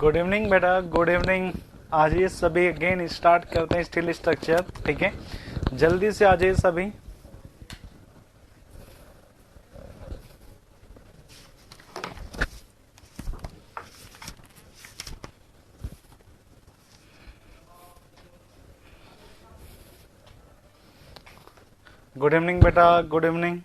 Good evening बेटा, good evening. आ जाइए सभी, अगेन स्टार्ट करते हैं स्टील स्ट्रक्चर। ठीक है, जल्दी से आ जाइए सभी। गुड इवनिंग बेटा, गुड इवनिंग।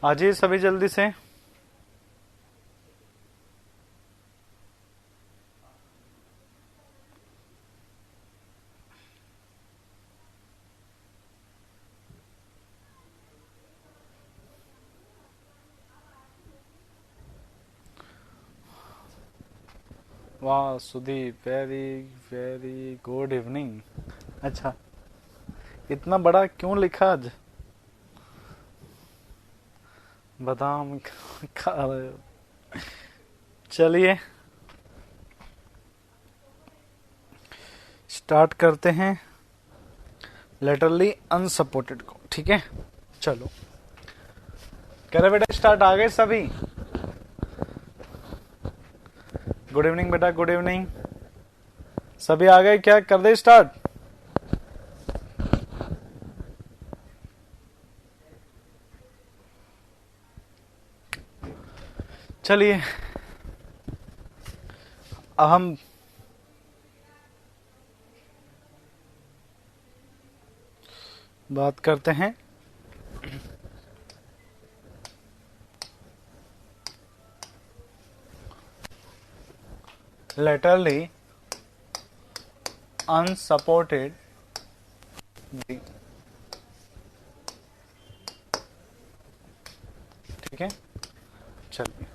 आ जाइए सभी जल्दी से। वाह Sudeep, very very good evening. अच्छा, इतना बड़ा क्यों लिखा आज? बादाम खा रहे हो? चलिए स्टार्ट करते हैं लेटरली अनसपोर्टेड को। ठीक है, चलो कह रहे बेटा स्टार्ट। आ गए सभी? गुड इवनिंग बेटा, गुड इवनिंग। सभी आ गए क्या? कर दे स्टार्ट। चलिए अब हम बात करते हैं laterally unsupported beam। ठीक है, चलिए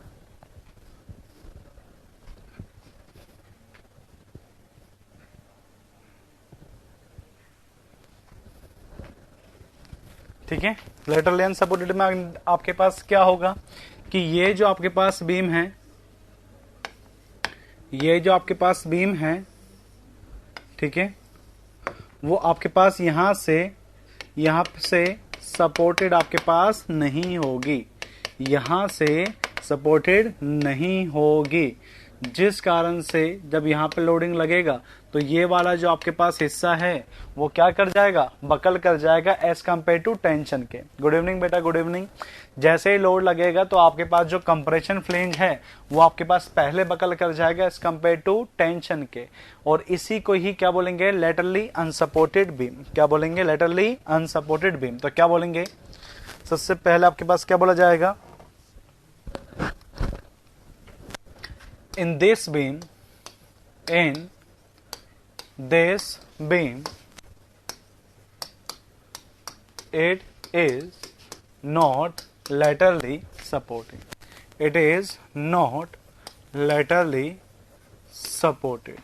ठीक है। लेटरली अनसपोर्टेड में आपके पास क्या होगा कि ये जो आपके पास बीम है, ये जो आपके पास बीम है, ठीक है, वो आपके पास यहां से सपोर्टेड आपके पास नहीं होगी, यहां से सपोर्टेड नहीं होगी। जिस कारण से जब यहाँ पे लोडिंग लगेगा तो ये वाला जो आपके पास हिस्सा है वो क्या कर जाएगा? बकल कर जाएगा एज कंपेयर टू टेंशन के। गुड इवनिंग बेटा, गुड इवनिंग। जैसे ही लोड लगेगा तो आपके पास जो कंप्रेशन फ्लेंज है वो आपके पास पहले बकल कर जाएगा एज कंपेयर टू टेंशन के, और इसी को ही क्या बोलेंगे? Laterally unsupported beam. क्या बोलेंगे? Laterally unsupported beam. तो क्या बोलेंगे? सबसे पहले आपके पास क्या बोला जाएगा? In this beam, it is not laterally supported. It is not laterally supported.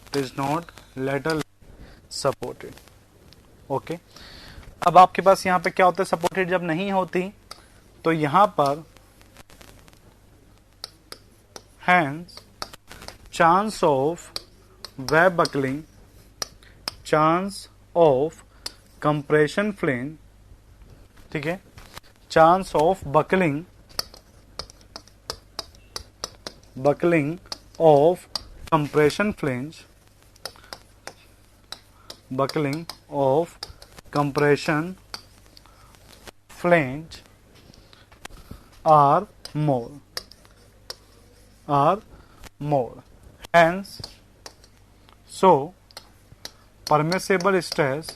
It is not laterally supported. Okay, अब आपके पास यहाँ पे क्या होता है? सपोर्टेड जब नहीं होती तो यहां पर hence chance of web buckling, chance of compression flange, ठीक है, chance of buckling of compression flange, buckling of compression flange are more. Hence, so permissible stress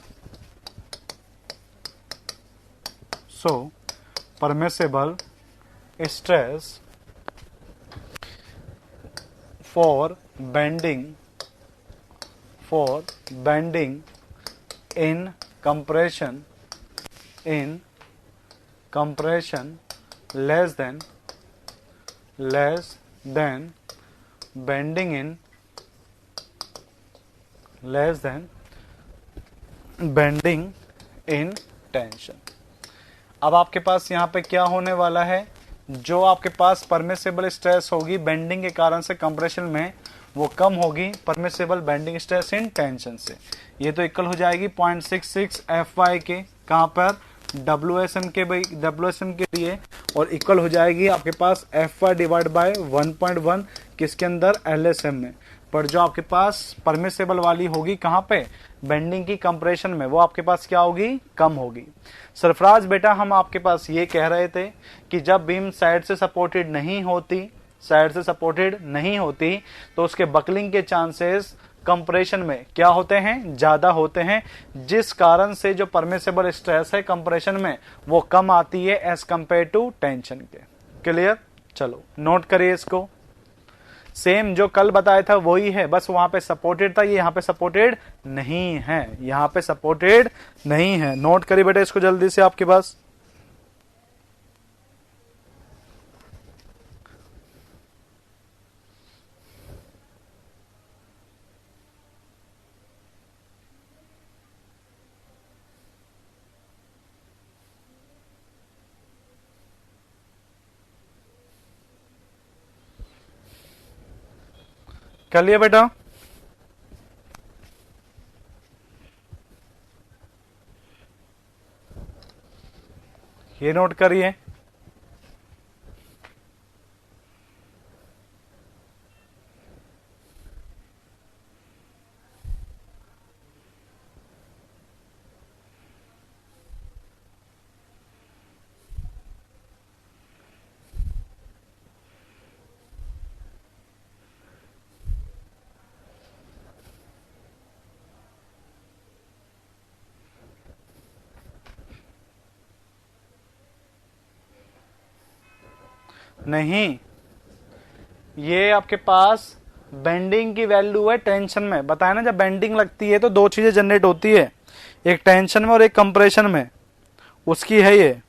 for bending in compression less than bending in less than bending in tension. अब आपके पास यहाँ पे क्या होने वाला है, जो आपके पास परमिसिबल स्ट्रेस होगी बेंडिंग के कारण से कंप्रेशन में, वो कम होगी permissible bending stress in tension से। ये तो इक्वल हो जाएगी 0.66 FY के, कहाँ पर, WSM के लिए, और इक्वल हो जाएगी आपके पास FY डिवाइड बाय 1.1 किसके अंदर, LSM में। पर जो आपके पास परमिसिबल वाली होगी कहाँ पे, बेंडिंग की कंप्रेशन में, वो आपके पास क्या होगी, कम होगी। सरफराज बेटा हम आपके पास ये कह रहे थे कि जब बीम साइड से सपोर्टेड नहीं होती तो उसके बकलिंग के चांसेस कंप्रेशन में क्या होते हैं, ज्यादा होते हैं, जिस कारण से जो परमिसिबल स्ट्रेस है कंप्रेशन में वो कम आती है एज कंपेयर टू टेंशन के। क्लियर, चलो नोट करिए इसको। सेम जो कल बताया था वही है, बस वहां पे सपोर्टेड था, ये यहाँ पे सपोर्टेड नहीं है, यहाँ पे सपोर्टेड नहीं है। नोट करिए बेटा इसको जल्दी से आपके पास। कर लिया बेटा, ये नोट करिए। नहीं, ये आपके पास बेंडिंग की वैल्यू है टेंशन में, बताया ना, जब बेंडिंग लगती है तो दो चीजें जनरेट होती है, एक टेंशन में और एक कंप्रेशन में, उसकी है ये।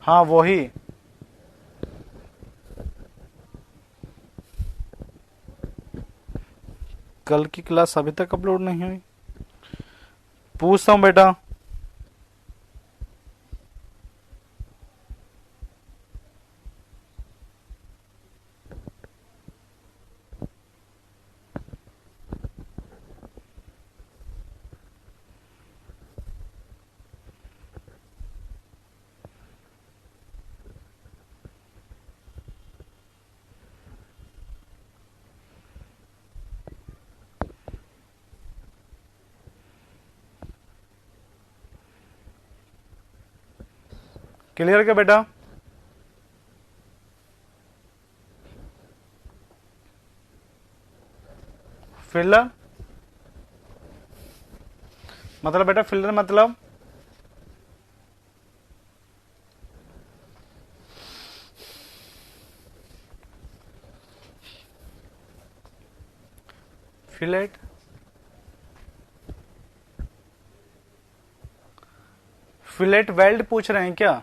हाँ वही, कल की क्लास अभी तक अपलोड नहीं हुई, पूछता हूं बेटा। क्लियर क्या बेटा? फिलर मतलब बेटा, फिलर मतलब फिलेट, फिलेट वेल्ड पूछ रहे हैं क्या?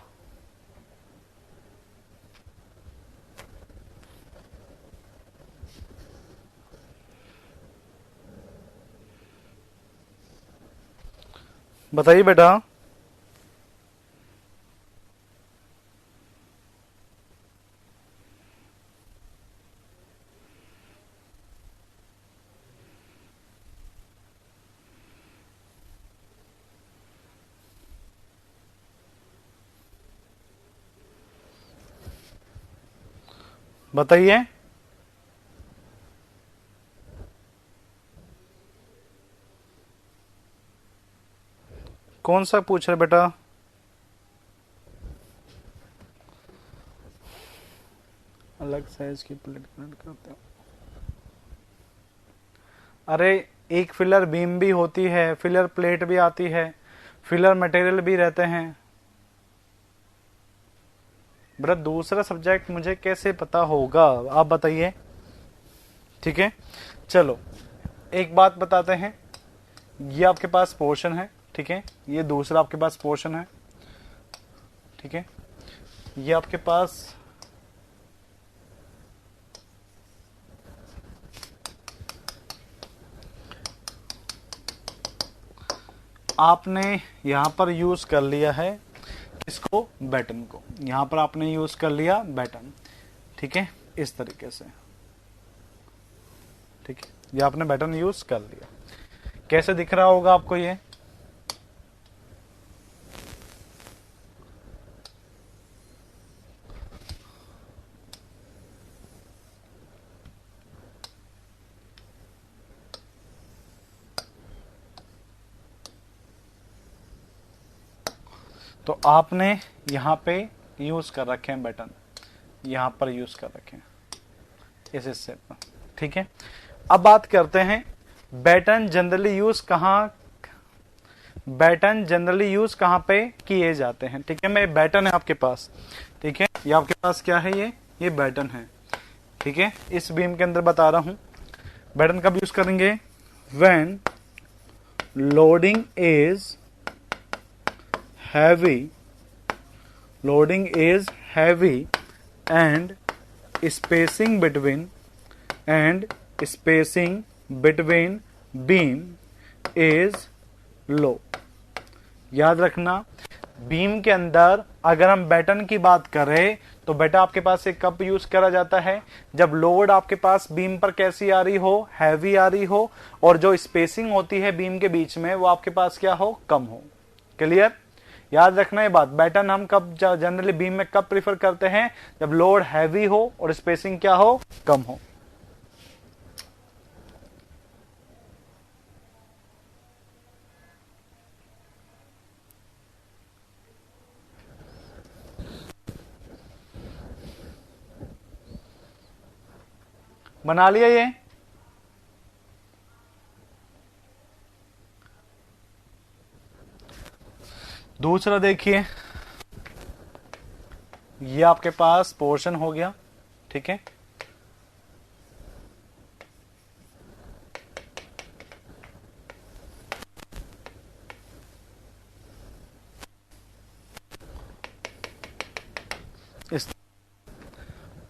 बताइए बेटा। बताइए, कौन सा पूछ रहे बेटा? अलग साइज की प्लेट कनेक्ट करते हो। अरे एक फिलर बीम भी होती है, फिलर प्लेट भी आती है, फिलर मटेरियल भी रहते हैं। बेटा दूसरा सब्जेक्ट मुझे कैसे पता होगा, आप बताइए। ठीक है, चलो एक बात बताते हैं, ये आपके पास पोर्शन है, ठीक है, ये दूसरा आपके पास पोर्शन है, ठीक है, ये आपके पास आपने यहां पर यूज कर लिया है इसको, बैटन को, यहां पर आपने यूज कर लिया बैटन, ठीक है, इस तरीके से, ठीक है, ये आपने बैटन यूज कर लिया। कैसे दिख रहा होगा आपको ये? तो आपने यहां पे यूज कर रखे हैं बटन, यहां पर यूज कर रखे हैं इस हिस्से पर, ठीक है। अब बात करते हैं बटन जनरली यूज कहां, बटन जनरली यूज कहां पे किए जाते हैं, ठीक है। मैं बैटन है आपके पास, ठीक है, ये आपके पास क्या है, ये बैटन है, ठीक है, इस बीम के अंदर बता रहा हूं। बैटन कब यूज करेंगे? When loading is heavy, loading is heavy and spacing between beam is low। याद रखना, बीम के अंदर अगर हम बैटन की बात करें तो बेटा आपके पास एक कब यूज करा जाता है? जब लोड आपके पास बीम पर कैसी आ रही हो, हैवी आ रही हो, और जो स्पेसिंग होती है बीम के बीच में वो आपके पास क्या हो, कम हो। क्लियर? याद रखना ये बात, बैटन हम कब जनरली बीम में कब प्रीफर करते हैं? जब लोड हैवी हो और स्पेसिंग क्या हो, कम हो। बना लिया ये? दूसरा देखिए, ये आपके पास पोर्शन हो गया, ठीक है, इस,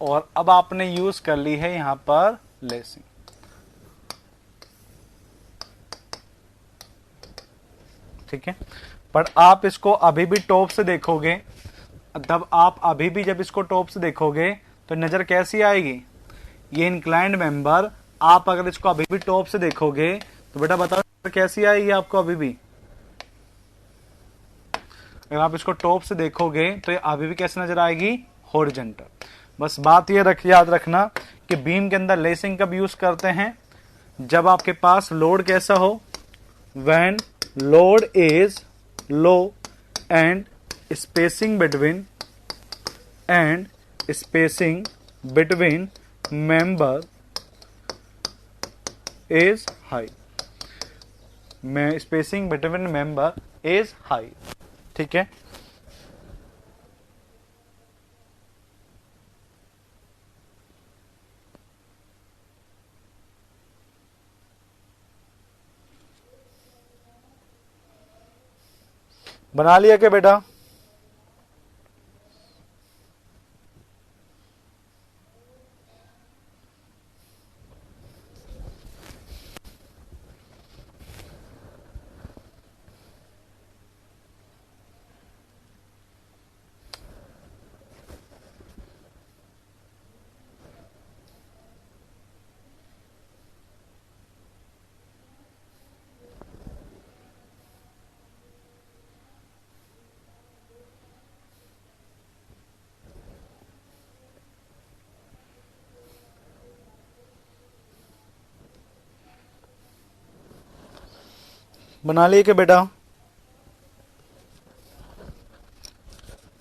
और अब आपने यूज कर ली है यहां पर लेसिंग, ठीक है। पर आप इसको अभी भी टॉप से देखोगे, तब आप अभी भी जब इसको टॉप से देखोगे तो नजर कैसी आएगी? ये इंक्लाइंड मेंबर, आप अगर इसको अभी भी टॉप से देखोगे तो बेटा बताओ कैसी आएगी आपको? अभी भी अगर आप इसको टॉप से देखोगे तो ये अभी भी कैसे नजर आएगी? हॉरिजॉन्टल। बस बात ये याद रखना कि बीम के अंदर लेसिंग कब यूज करते हैं? जब आपके पास लोड कैसा हो? When load is low and spacing between member is high, spacing between member is high, ठीक है। बना लिया क्या बेटा? बना लिए क्या बेटा?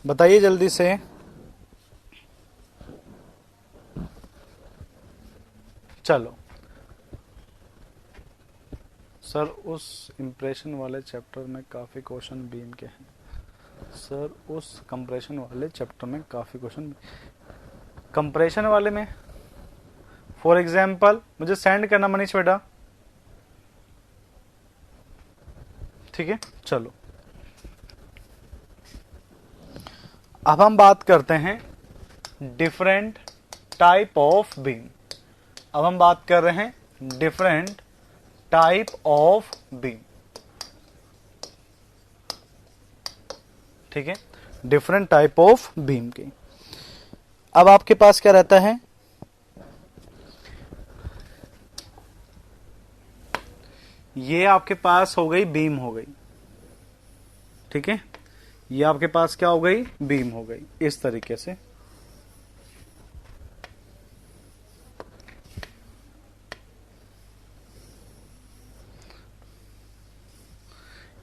बताइए जल्दी से। चलो सर, उस इंप्रेशन वाले चैप्टर में काफी क्वेश्चन बीम के हैं। सर, उस कंप्रेशन वाले चैप्टर में काफी क्वेश्चन, कंप्रेशन वाले में फॉर एग्जाम्पल मुझे सेंड करना मनीष बेटा। ठीक है, चलो अब हम बात करते हैं डिफरेंट टाइप ऑफ बीम। अब हम बात कर रहे हैं डिफरेंट टाइप ऑफ बीम। ठीक है, डिफरेंट टाइप ऑफ बीम की। अब आपके पास क्या रहता है, ये आपके पास हो गई बीम हो गई। ठीक है, ये आपके पास क्या हो गई, बीम हो गई इस तरीके से।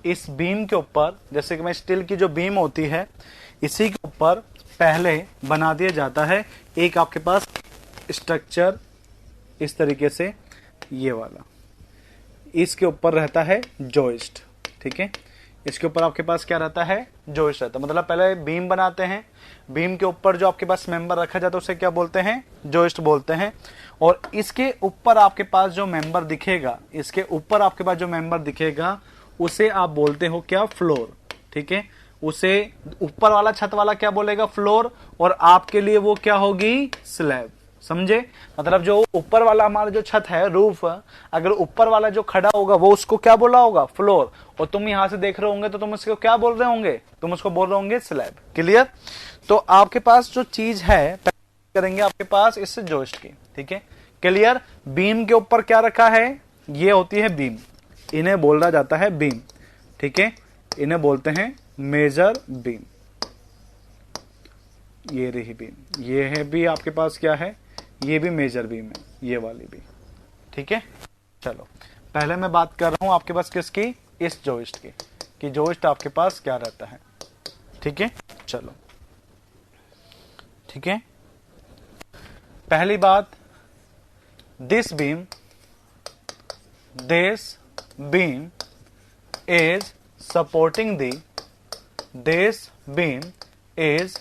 इस बीम के ऊपर, जैसे कि मैं स्टील की जो बीम होती है, इसी के ऊपर पहले बना दिया जाता है एक आपके पास स्ट्रक्चर इस तरीके से, ये वाला। इसके ऊपर रहता है जॉइस्ट। ठीक है, इसके ऊपर आपके पास क्या रहता है, जॉइस्ट रहता है। मतलब पहले बीम बनाते हैं, बीम के ऊपर जो आपके पास मेंबर रखा जाता है उसे क्या बोलते हैं, जॉइस्ट बोलते हैं। और इसके ऊपर आपके पास जो मेंबर दिखेगा, इसके ऊपर आपके पास जो मेंबर दिखेगा उसे आप बोलते हो क्या, फ्लोर। ठीक है, उसे ऊपर वाला छत वाला क्या बोलेगा, फ्लोर, और आपके लिए वो क्या होगी, स्लैब। समझे, मतलब जो ऊपर वाला हमारा जो छत है, रूफ, अगर ऊपर वाला जो खड़ा होगा वो उसको क्या बोला होगा, फ्लोर, और तुम यहां से देख रहे होंगे तो तुम उसको क्या बोल रहे होंगे, तुम उसको बोल रहे होंगे स्लैब। क्लियर। तो आपके पास जो चीज है करेंगे आपके पास इससे जॉइस्ट की। ठीक है, क्लियर। बीम के ऊपर क्या रखा है, ये होती है बीम, इन्हें बोला जाता है बीम। ठीक है, इन्हें बोलते हैं मेजर बीम। ये रही बीम, ये है भी आपके पास क्या है, ये भी मेजर बीम है, ये वाली भी। ठीक है, चलो पहले मैं बात कर रहा हूं आपके पास किसकी, इस जॉइस्ट की, कि जॉइस्ट आपके पास क्या रहता है। ठीक है, चलो ठीक है। पहली बात, this beam is supporting the this beam is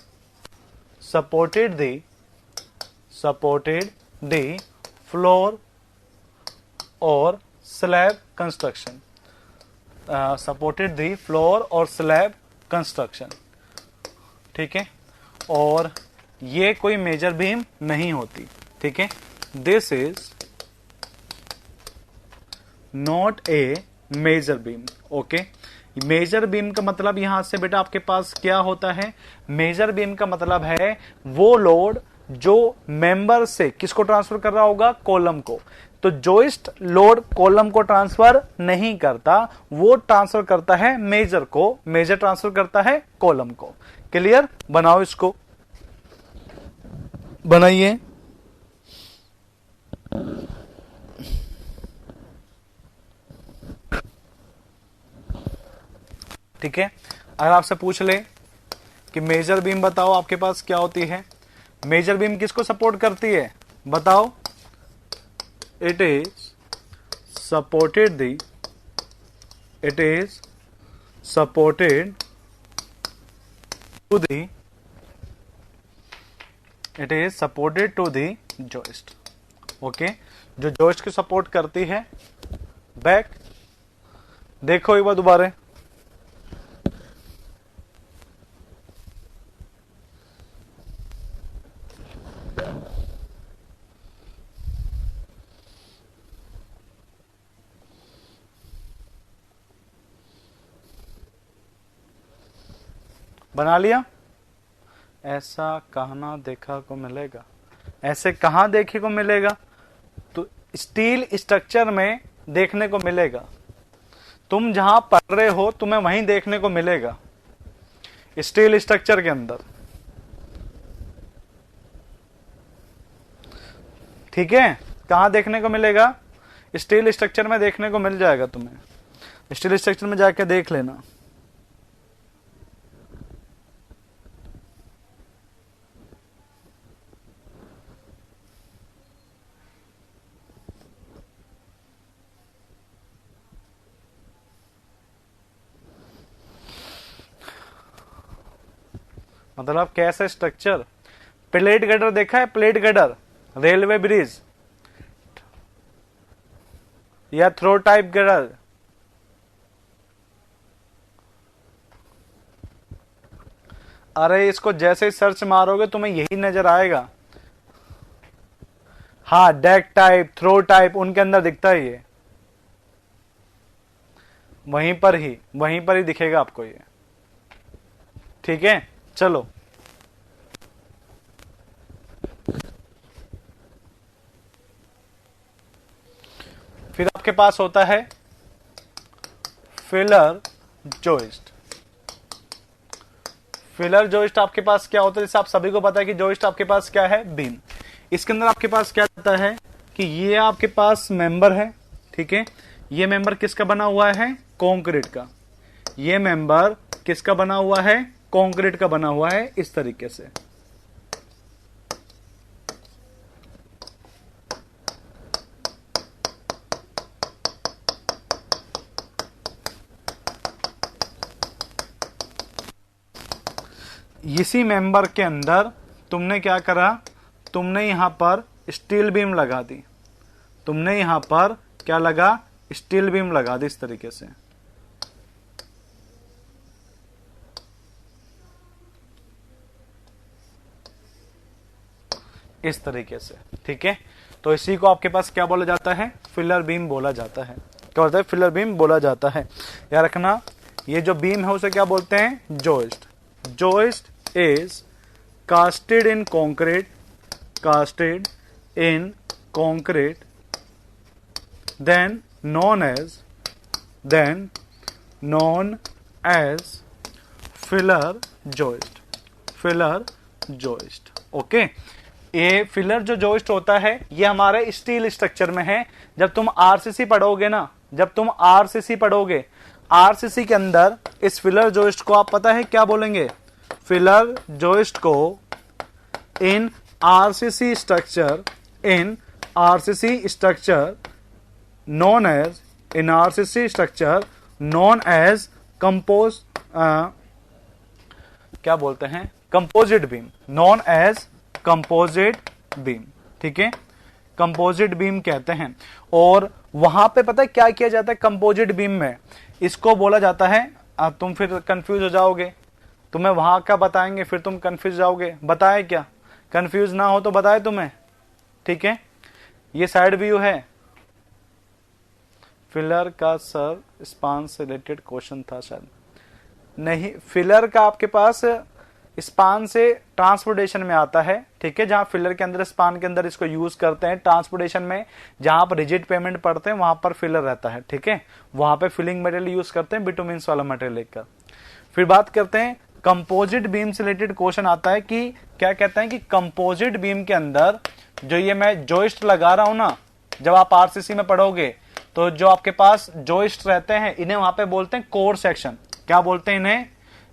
supported the floor or slab construction, supported the floor or slab construction। ठीक है, और ये कोई मेजर बीम नहीं होती। ठीक है, this is not a major beam. Okay, major beam का मतलब यहां से बेटा आपके पास क्या होता है, मेजर बीम का मतलब है वो लोड जो मेंबर से किसको ट्रांसफर कर रहा होगा, कॉलम को। तो जॉइस्ट लोड कॉलम को ट्रांसफर नहीं करता, वो ट्रांसफर करता है मेजर को, मेजर ट्रांसफर करता है कॉलम को। क्लियर। बनाओ, इसको बनाइए। ठीक है, अगर आपसे पूछ ले कि मेजर बीम बताओ आपके पास क्या होती है, मेजर बीम किसको सपोर्ट करती है, बताओ। It is supported to the joist. Okay, जो जॉइस्ट की सपोर्ट करती है। बैक देखो एक बार दोबारा, बना लिया। ऐसा कहाँ देखा को मिलेगा, ऐसे कहां देखे को मिलेगा, तो स्टील स्ट्रक्चर में देखने को मिलेगा। तुम जहां पढ़ रहे हो तुम्हें वहीं देखने को मिलेगा, स्टील स्ट्रक्चर के अंदर। ठीक है, कहां देखने को मिलेगा, स्टील स्ट्रक्चर में देखने को मिल जाएगा तुम्हें। स्टील स्ट्रक्चर में जाके देख लेना। मतलब कैसा स्ट्रक्चर, प्लेट गटर देखा है, प्लेट गटर, रेलवे ब्रिज या थ्रो टाइप गटर, अरे इसको जैसे ही सर्च मारोगे तुम्हें यही नजर आएगा। हाँ, डेक टाइप, थ्रो टाइप, उनके अंदर दिखता है ये, वहीं पर ही दिखेगा आपको ये। ठीक है, चलो फिर आपके पास होता है फिलर जोइस्ट। फिलर जोइस्ट आपके पास क्या होता है, जैसे आप सभी को पता है कि जोइस्ट आपके पास क्या है, बीम। इसके अंदर आपके पास क्या होता है कि ये आपके पास मेंबर है, ठीक है। ये मेंबर किसका बना हुआ है, कंक्रीट का। ये मेंबर किसका बना हुआ है, कंक्रीट का बना हुआ है, इस तरीके से। इसी मेंबर के अंदर तुमने क्या करा, तुमने यहां पर स्टील बीम लगा दी। तुमने यहां पर क्या लगा, स्टील बीम लगा दी, इस तरीके से। इस तरीके से, ठीक है। तो इसी को आपके पास क्या बोला जाता है, फिलर बीम बोला जाता है। क्या बोलता है, फिलर बीम बोला जाता है। याद रखना, ये जो बीम है उसे क्या बोलते हैं, joist. Joist is casted in concrete, casted in concrete, then known as filler joist, filler joist। Okay, ये फिलर जो जोइस्ट होता है ये हमारे स्टील स्ट्रक्चर में है। जब तुम आरसीसी पढ़ोगे ना, जब तुम आरसीसी पढ़ोगे, आरसीसी के अंदर इस फिलर जोइस्ट को आप पता है क्या बोलेंगे, फिलर जोइस्ट को in RCC structure, in RCC structure known as, in RCC structure known as compose, क्या बोलते हैं, composite beam, known as composite beam. ठीक है, कंपोजिट बीम कहते हैं। और वहां पे पता है क्या किया जाता है कंपोजिट बीम में, इसको बोला जाता है, अब तुम फिर कंफ्यूज हो जाओगे, तुम्हें वहां का बताएंगे फिर तुम कंफ्यूज जाओगे। बताए क्या, कंफ्यूज ना हो तो बताए तुम्हें। ठीक है, ये साइड व्यू है फिलर का। सर स्पान से रिलेटेड क्वेश्चन था शायद, नहीं, फिलर का आपके पास स्पान से ट्रांसपोर्टेशन में आता है। ठीक है, जहां फिलर के अंदर, स्पान के अंदर इसको यूज करते हैं ट्रांसपोर्टेशन में, जहां पर रिजिड पेमेंट पढ़ते हैं वहां पर फिलर रहता है। ठीक है, वहां पे फिलिंग मटेरियल यूज करते हैं, बिटुमिन्स वाला मटेरियल लेकर। फिर बात करते हैं कंपोजिट बीम से रिलेटेड क्वेश्चन आता है कि क्या कहते हैं कि कंपोजिट बीम के अंदर जो ये मैं जोइस्ट लगा रहा हूं ना, जब आप आरसीसी में पढ़ोगे तो जो आपके पास जोइस्ट रहते हैं इन्हें वहां पे बोलते हैं कोर सेक्शन। क्या बोलते हैं इन्हें,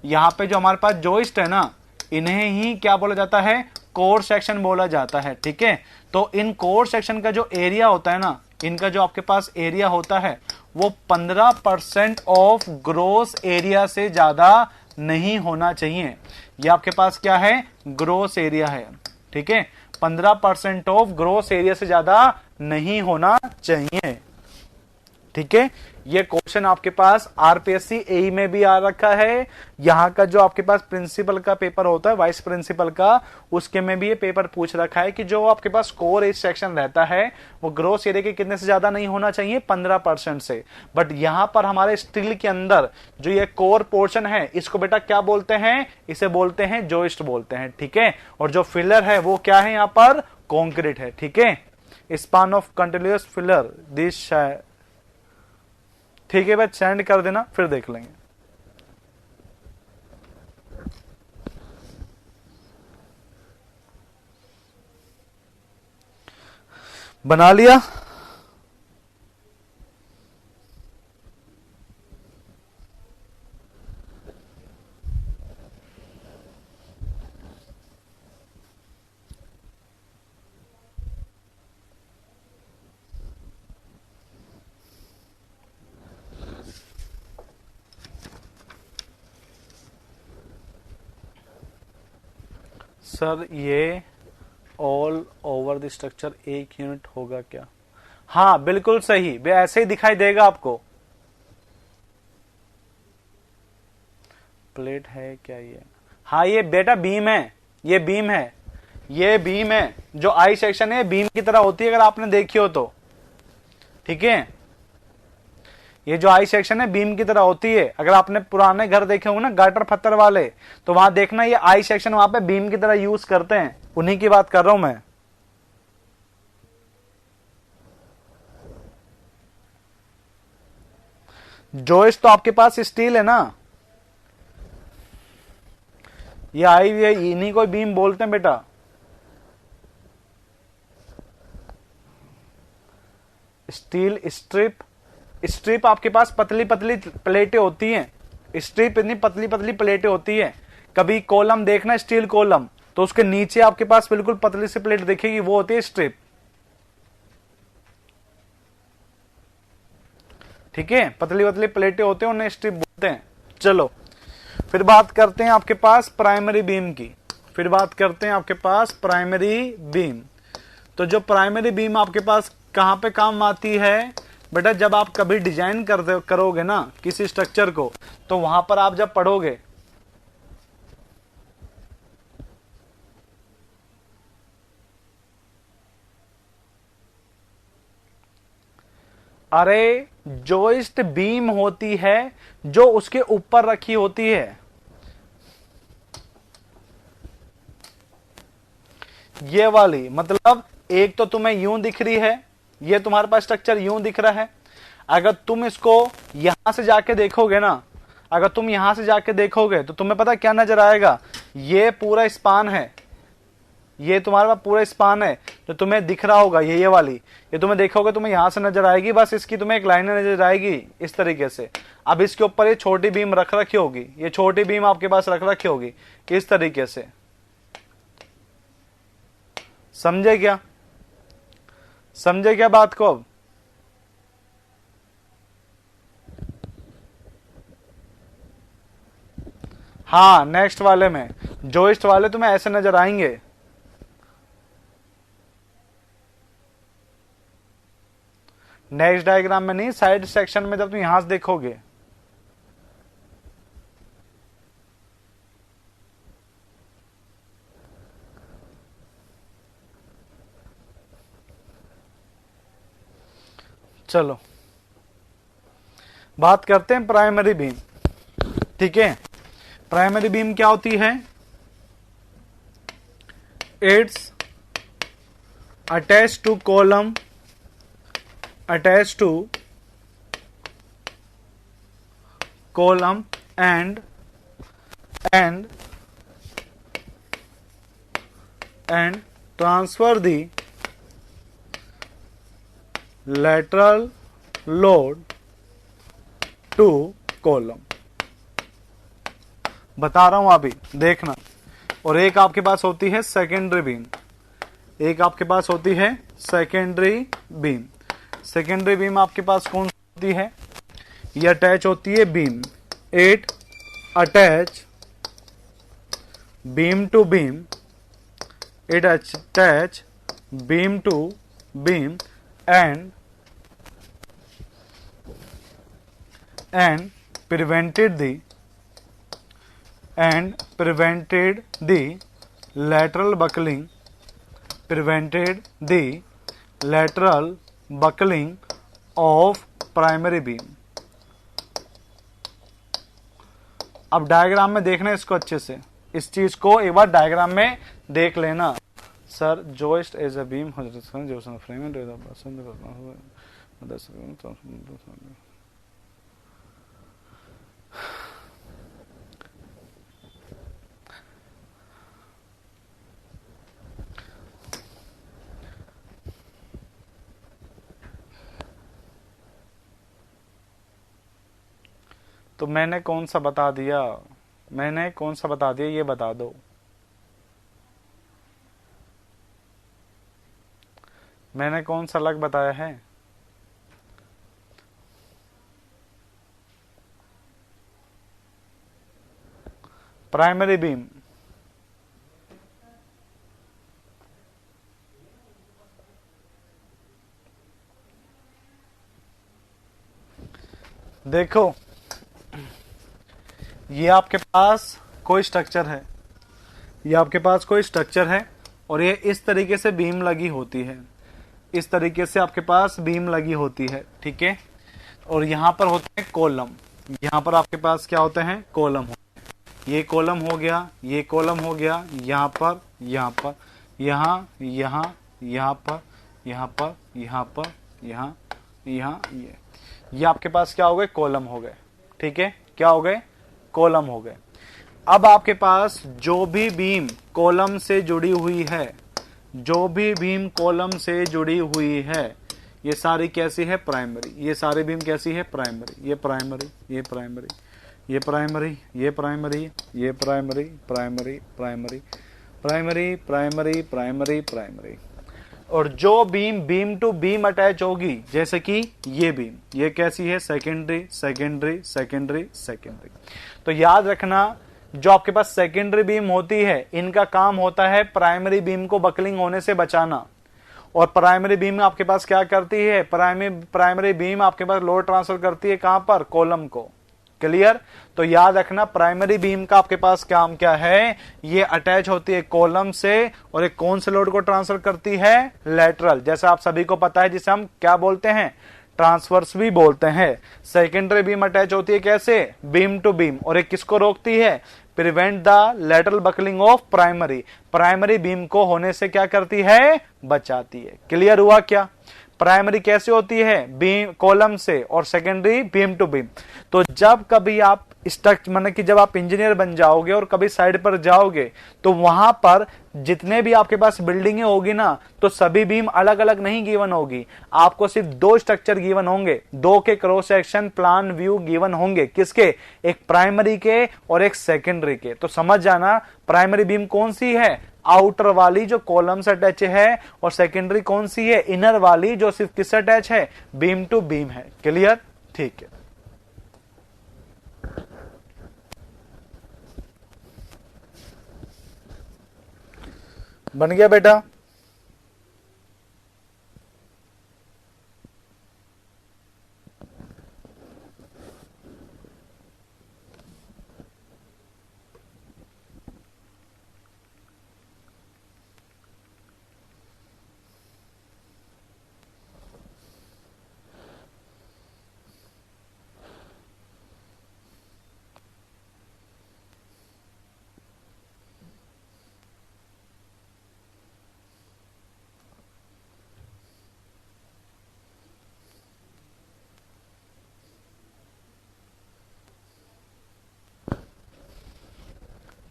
यहां पे जो हमारे पास जोइस्ट है ना, इन्हें ही क्या बोला जाता है, कोर सेक्शन बोला जाता है। ठीक है, तो इन कोर सेक्शन का जो एरिया होता है ना, इनका जो आपके पास एरिया होता है वो 15% ऑफ ग्रोस एरिया से ज्यादा नहीं होना चाहिए। ये आपके पास क्या है, ग्रोस एरिया है। ठीक है, 15% ऑफ ग्रोस एरिया से ज्यादा नहीं होना चाहिए। ठीक है, ये क्वेश्चन आपके पास आरपीएससी एई में भी आ रखा है। यहां का जो आपके पास प्रिंसिपल का पेपर होता है, वाइस प्रिंसिपल का, उसके में भी ये पेपर पूछ रखा है कि जो आपके पास कोर एज सेक्शन रहता है वो ग्रोस एरिया के कितने से ज्यादा नहीं होना चाहिए, 15% से। बट यहां पर हमारे स्टील के अंदर जो ये कोर पोर्शन है, इसको बेटा क्या बोलते हैं, इसे बोलते हैं जोइस्ट बोलते हैं। ठीक है, और जो फिलर है वो क्या है, यहां पर कॉन्क्रीट है। ठीक है, span of continuous filler this, ठीक है भाई, सेंड कर देना फिर देख लेंगे। बना लिया, सर ये ऑल ओवर द स्ट्रक्चर एक यूनिट होगा क्या, हाँ बिल्कुल सही, वे ऐसे ही दिखाई देगा आपको। प्लेट है क्या ये, हाँ ये बेटा बीम है, ये बीम है, ये बीम है। जो आई सेक्शन है बीम की तरह होती है अगर आपने देखी हो तो, ठीक है। ये जो आई सेक्शन है बीम की तरह होती है। अगर आपने पुराने घर देखे होंगे ना गाटर पत्थर वाले, तो वहां देखना ये आई सेक्शन वहां पे बीम की तरह यूज करते हैं, उन्हीं की बात कर रहा हूं मैं। जॉइस्ट तो आपके पास स्टील है ना, ये आई हुई है, इन्हीं को बीम बोलते हैं बेटा। स्टील स्ट्रिप, स्ट्रिप आपके पास पतली पतली प्लेटें होती हैं। स्ट्रिप इतनी पतली पतली प्लेटें होती है। कभी कॉलम देखना स्टील कॉलम, तो उसके नीचे आपके पास बिल्कुल पतली सी प्लेट दिखेगी, वो होती है स्ट्रिप, ठीक है। पतली पतली प्लेटें होते हैं, उन्हें स्ट्रिप बोलते हैं। चलो फिर बात करते हैं आपके पास प्राइमरी बीम की। फिर बात करते हैं आपके पास प्राइमरी बीम। तो जो प्राइमरी बीम आपके पास कहां पे काम आती है बेटा, जब आप कभी डिजाइन करोगे ना किसी स्ट्रक्चर को, तो वहां पर आप जब पढ़ोगे, अरे जॉइस्ट बीम होती है जो उसके ऊपर रखी होती है। ये वाली मतलब एक तो तुम्हें यूं दिख रही है, ये तुम्हारे पास स्ट्रक्चर यूं दिख रहा है। अगर तुम इसको यहां से जाके देखोगे ना, अगर तुम यहां से जाके देखोगे तो तुम्हें पता क्या नजर आएगा, ये पूरा स्पान है, ये तुम्हारे पास पूरा स्पान है जो तुम्हें दिख रहा होगा। ये वाली ये तुम्हें देखोगे, तुम्हें यहां से नजर आएगी, बस इसकी तुम्हें एक लाइन नजर आएगी इस तरीके से। अब इसके ऊपर ये छोटी बीम रख रखी होगी, ये छोटी बीम आपके पास रख रखी होगी इस तरीके से। समझे क्या, समझे क्या बात को अब? हाँ नेक्स्ट वाले में जॉइस्ट वाले तुम्हें ऐसे नजर आएंगे। नेक्स्ट डायग्राम में नहीं, साइड सेक्शन में जब तुम यहां से देखोगे। चलो बात करते हैं प्राइमरी बीम, ठीक है। प्राइमरी बीम क्या होती है? It's attach to column, attached to column and transfer the lateral load to column। बता रहा हूं अभी देखना। और एक आपके पास होती है सेकेंडरी बीम, एक आपके पास होती है सेकेंडरी बीम। सेकेंडरी बीम आपके पास कौन सी होती है? ये अटैच होती है beam, it attach beam to beam, it attach beam to beam and prevented the lateral buckling, prevented the lateral buckling of primary beam। अब डायग्राम में देखना इसको अच्छे से, इस चीज को एक बार डायग्राम में देख लेना। Sir joist is a beam जो फ्रेम तो मैंने कौन सा बता दिया, मैंने कौन सा बता दिया ये बता दो। मैंने कौन सा अलग बताया है? Primary beam. देखो ये आपके पास कोई स्ट्रक्चर है, ये आपके पास कोई स्ट्रक्चर है और ये इस तरीके से बीम लगी होती है, इस तरीके से आपके पास बीम लगी होती है, ठीक है। और यहाँ पर होते हैं कॉलम, यहाँ पर आपके पास क्या होते हैं, कॉलम होते हैं। ये कॉलम हो गया, ये कॉलम हो गया, यहाँ पर, यहाँ पर, यहाँ, यहाँ, यहाँ पर, यहाँ पर, यहाँ पर, यहाँ, यहाँ, ये आपके पास क्या हो गए, कॉलम हो गए, ठीक है। क्या हो गए, कॉलम हो गए। अब आपके पास जो भी बीम कॉलम से जुड़ी हुई है, जो भी बीम कॉलम से जुड़ी हुई है, ये सारी कैसी है, प्राइमरी। ये सारी बीम कैसी है, प्राइमरी। ये प्राइमरी, ये प्राइमरी, ये प्राइमरी, ये प्राइमरी, ये primary, primary, primary, primary, primary, primary, primary. और जो beam beam to beam attach होगी, जैसे कि ये बीम, ये कैसी है, सेकेंडरी, सेकेंडरी, सेकेंडरी, सेकेंडरी। तो याद रखना, जो आपके पास सेकेंडरी बीम होती है, इनका काम होता है प्राइमरी बीम को बकलिंग होने से बचाना। और प्राइमरी बीम आपके पास क्या करती है, प्राइमरी बीम आपके पास लोड ट्रांसफर करती है कहां पर, कॉलम को। क्लियर। तो याद रखना, प्राइमरी बीम का आपके पास काम क्या है, ये अटैच होती है कॉलम से और एक कौन से लोड को ट्रांसफर करती है, लेटरल। जैसा आप सभी को पता है, जिसे हम क्या बोलते हैं, ट्रांसवर्स भी बोलते हैं। सेकेंडरी बीम अटैच होती है कैसे, बीम टू बीम, और एक किसको रोकती है, prevent the lateral buckling of primary. Primary beam को होने से क्या करती है, बचाती है। क्लियर हुआ क्या। प्राइमरी कैसे होती है, बीम कॉलम से, और सेकेंडरी बीम टू बीम। तो जब कभी आप स्ट्रक्चर, मतलब कि जब आप इंजीनियर बन जाओगे और कभी साइड पर जाओगे, तो वहां पर जितने भी आपके पास बिल्डिंगें होगी ना, तो सभी बीम अलग अलग नहीं गिवन होगी, आपको सिर्फ दो स्ट्रक्चर गिवन होंगे, दो के cross section plan view given होंगे। किसके, एक प्राइमरी के और एक सेकेंडरी के। तो समझ जाना, प्राइमरी बीम कौन सी है, आउटर वाली जो कॉलम से अटैच है, और सेकेंडरी कौन सी है, इनर वाली जो सिर्फ किससे अटैच है, बीम टू बीम है। क्लियर, ठीक है। बन गया बेटा।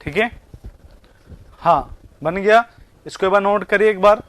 ठीक है, हाँ बन गया। इसको एक बार नोट करिए एक बार।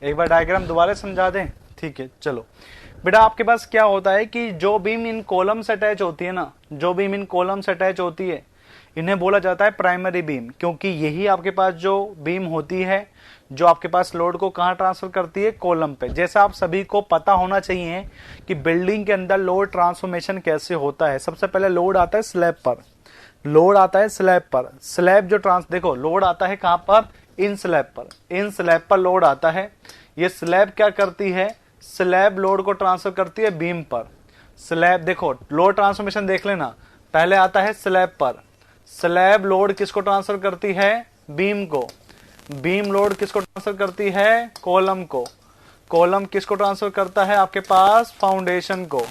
एक बार डायग्राम दोबारा समझा दें, ठीक है। चलो बेटा, आपके पास क्या होता है कि जो बीम इन कॉलम से अटैच होती है ना, जो बीम इन कॉलम से अटैच होती है, इन्हें बोला जाता है प्राइमरी बीम, क्योंकि यही आपके पास जो बीम होती है, जो आपके पास लोड को कहां ट्रांसफर करती है, कॉलम पे। जैसा आप सभी को पता होना चाहिए कि बिल्डिंग के अंदर लोड ट्रांसफॉर्मेशन कैसे होता है। सबसे पहले लोड आता है स्लैब पर, लोड आता है स्लैब पर। स्लैब जो देखो, लोड आता है कहां पर, इन स्लैब पर, इन स्लैब पर लोड आता है। ये स्लैब क्या करती है, स्लैब लोड को ट्रांसफर करती है बीम पर। स्लैब देखो, लोड ट्रांसफॉर्मेशन देख लेना, पहले आता है स्लैब पर, स्लैब लोड किसको ट्रांसफर करती है, बीम को। बीम लोड किसको ट्रांसफर करती है, कॉलम को। कॉलम किसको ट्रांसफर करता है, आपके पास फाउंडेशन को।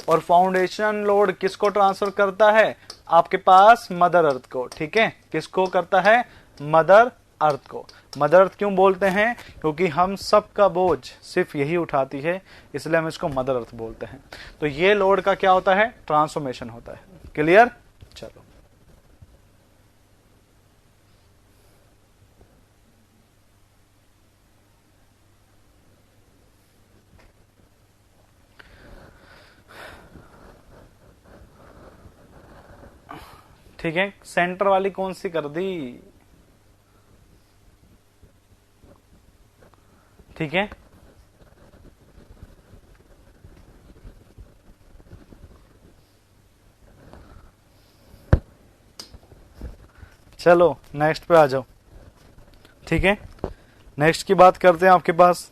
और फाउंडेशन लोड किसको ट्रांसफर करता है, आपके पास मदर अर्थ को। ठीक है, किसको करता है, मदर अर्थ को। मदर अर्थ क्यों बोलते हैं? क्योंकि हम सबका बोझ सिर्फ यही उठाती है, इसलिए हम इसको मदर अर्थ बोलते हैं। तो ये लोड का क्या होता है? ट्रांसफॉर्मेशन होता है। क्लियर? चलो, ठीक है। सेंटर वाली कौन सी कर दी? ठीक है, चलो नेक्स्ट पे आ जाओ। ठीक है, नेक्स्ट की बात करते हैं आपके पास।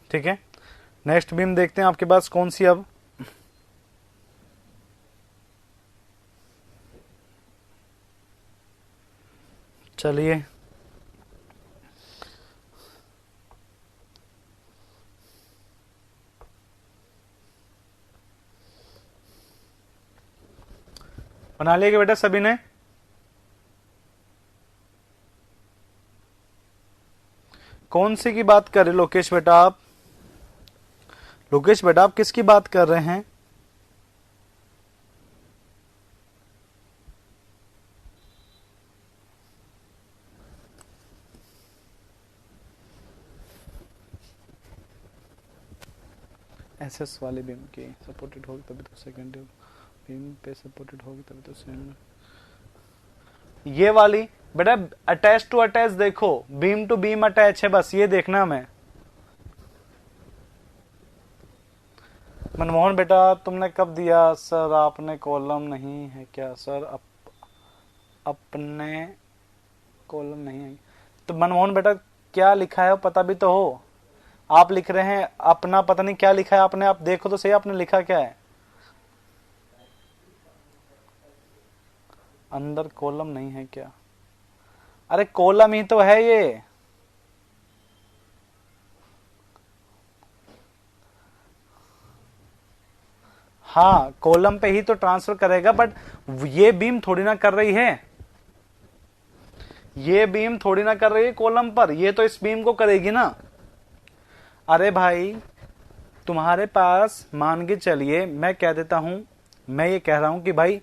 ठीक है, नेक्स्ट बीम देखते हैं आपके पास कौन सी अब। चलिए, बना लिया बेटा सभी ने? कौन सी की बात कर रहे लोकेश बेटा आप? लोकेश बेटा आप किसकी बात कर रहे हैं? एसएस वाले बीम की सपोर्टेड होगी तभी तो सेकेंडरी बीम पे सपोर्टेड होगी तभी तो सेकेंडरी। ये वाली बेटा अटैच टू अटैच देखो, बीम टू बीम अटैच है, बस ये देखना। मैं मनमोहन बेटा तुमने कब दिया? सर आपने कॉलम नहीं है क्या? सर अपने कॉलम नहीं है तो मनमोहन बेटा क्या लिखा है पता भी तो हो। आप लिख रहे हैं अपना, पता नहीं क्या लिखा है आपने, आप देखो तो सही आपने लिखा क्या है। अंदर कॉलम नहीं है क्या? अरे कॉलम ही तो है ये। हाँ कॉलम पे ही तो ट्रांसफर करेगा, बट ये बीम थोड़ी ना कर रही है। ये बीम थोड़ी ना कर रही है कॉलम पर, ये तो इस बीम को करेगी ना। अरे भाई तुम्हारे पास मान के चलिए, मैं कह देता हूं, मैं ये कह रहा हूं कि भाई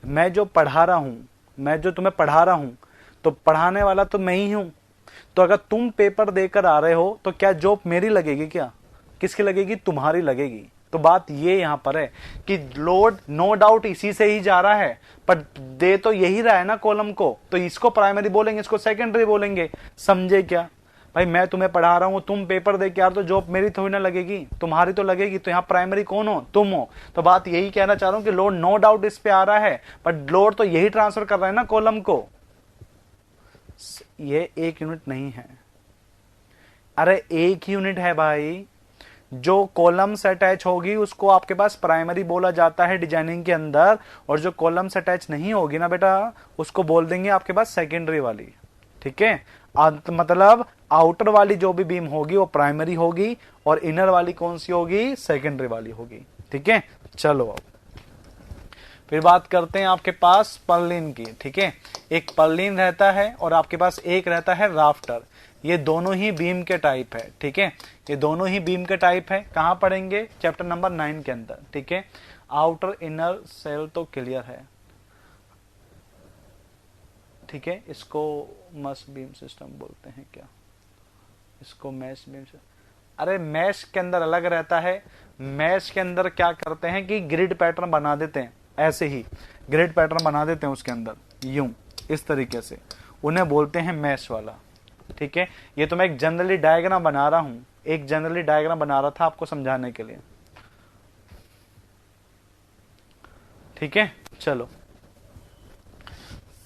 मैं जो पढ़ा रहा हूं, मैं जो तुम्हें पढ़ा रहा हूं, तो पढ़ाने वाला तो मैं ही हूं। तो अगर तुम पेपर देकर आ रहे हो तो क्या जॉब मेरी लगेगी? क्या किसकी लगेगी? तुम्हारी लगेगी। तो बात ये यहां पर है कि लोड नो डाउट इसी से ही जा रहा है, पर दे तो यही रहा है ना कॉलम को, तो इसको प्राइमरी बोलेंगे, इसको सेकेंडरी बोलेंगे। समझे क्या? भाई मैं तुम्हें पढ़ा रहा हूं, तुम पेपर दे के यार, तो जॉब मेरी थोड़ी ना लगेगी, तुम्हारी तो लगेगी। तो यहाँ प्राइमरी कौन हो? तुम हो। तो बात यही कहना चाह रहा हूं कि लोड नो डाउट इस पे आ रहा है, बट लोड तो यही ट्रांसफर कर रहा है ना कॉलम को। ये एक यूनिट नहीं है। अरे एक यूनिट है भाई। जो कॉलम से अटैच होगी उसको आपके पास प्राइमरी बोला जाता है डिजाइनिंग के अंदर, और जो कॉलम से अटैच नहीं होगी ना बेटा, उसको बोल देंगे आपके पास सेकेंडरी वाली। ठीक है, मतलब आउटर वाली जो भी बीम होगी वो प्राइमरी होगी, और इनर वाली कौन सी होगी? सेकेंडरी वाली होगी। ठीक है, चलो अब फिर बात करते हैं आपके पास पर्लिन की। ठीक है, एक पर्लिन रहता है और आपके पास एक रहता है राफ्टर। ये दोनों ही बीम के टाइप है। ठीक है, ये दोनों ही बीम के टाइप है। कहां पढ़ेंगे? चैप्टर नंबर 9 के अंदर। ठीक है, आउटर इनर सेल तो क्लियर है। ठीक है, इसको मस बीम सिस्टम बोलते हैं क्या? इसको मैश बीम सिस्टम। अरे मैश के अंदर अलग रहता है। मैश के अंदर क्या करते हैं कि ग्रिड पैटर्न बना देते हैं, ऐसे ही ग्रिड पैटर्न बना देते हैं उसके अंदर, यूं इस तरीके से, उन्हें बोलते हैं मैश वाला। ठीक है, ये तो मैं एक जनरली डायग्राम बना रहा हूं, एक जनरली डायग्राम बना रहा था आपको समझाने के लिए। ठीक है, चलो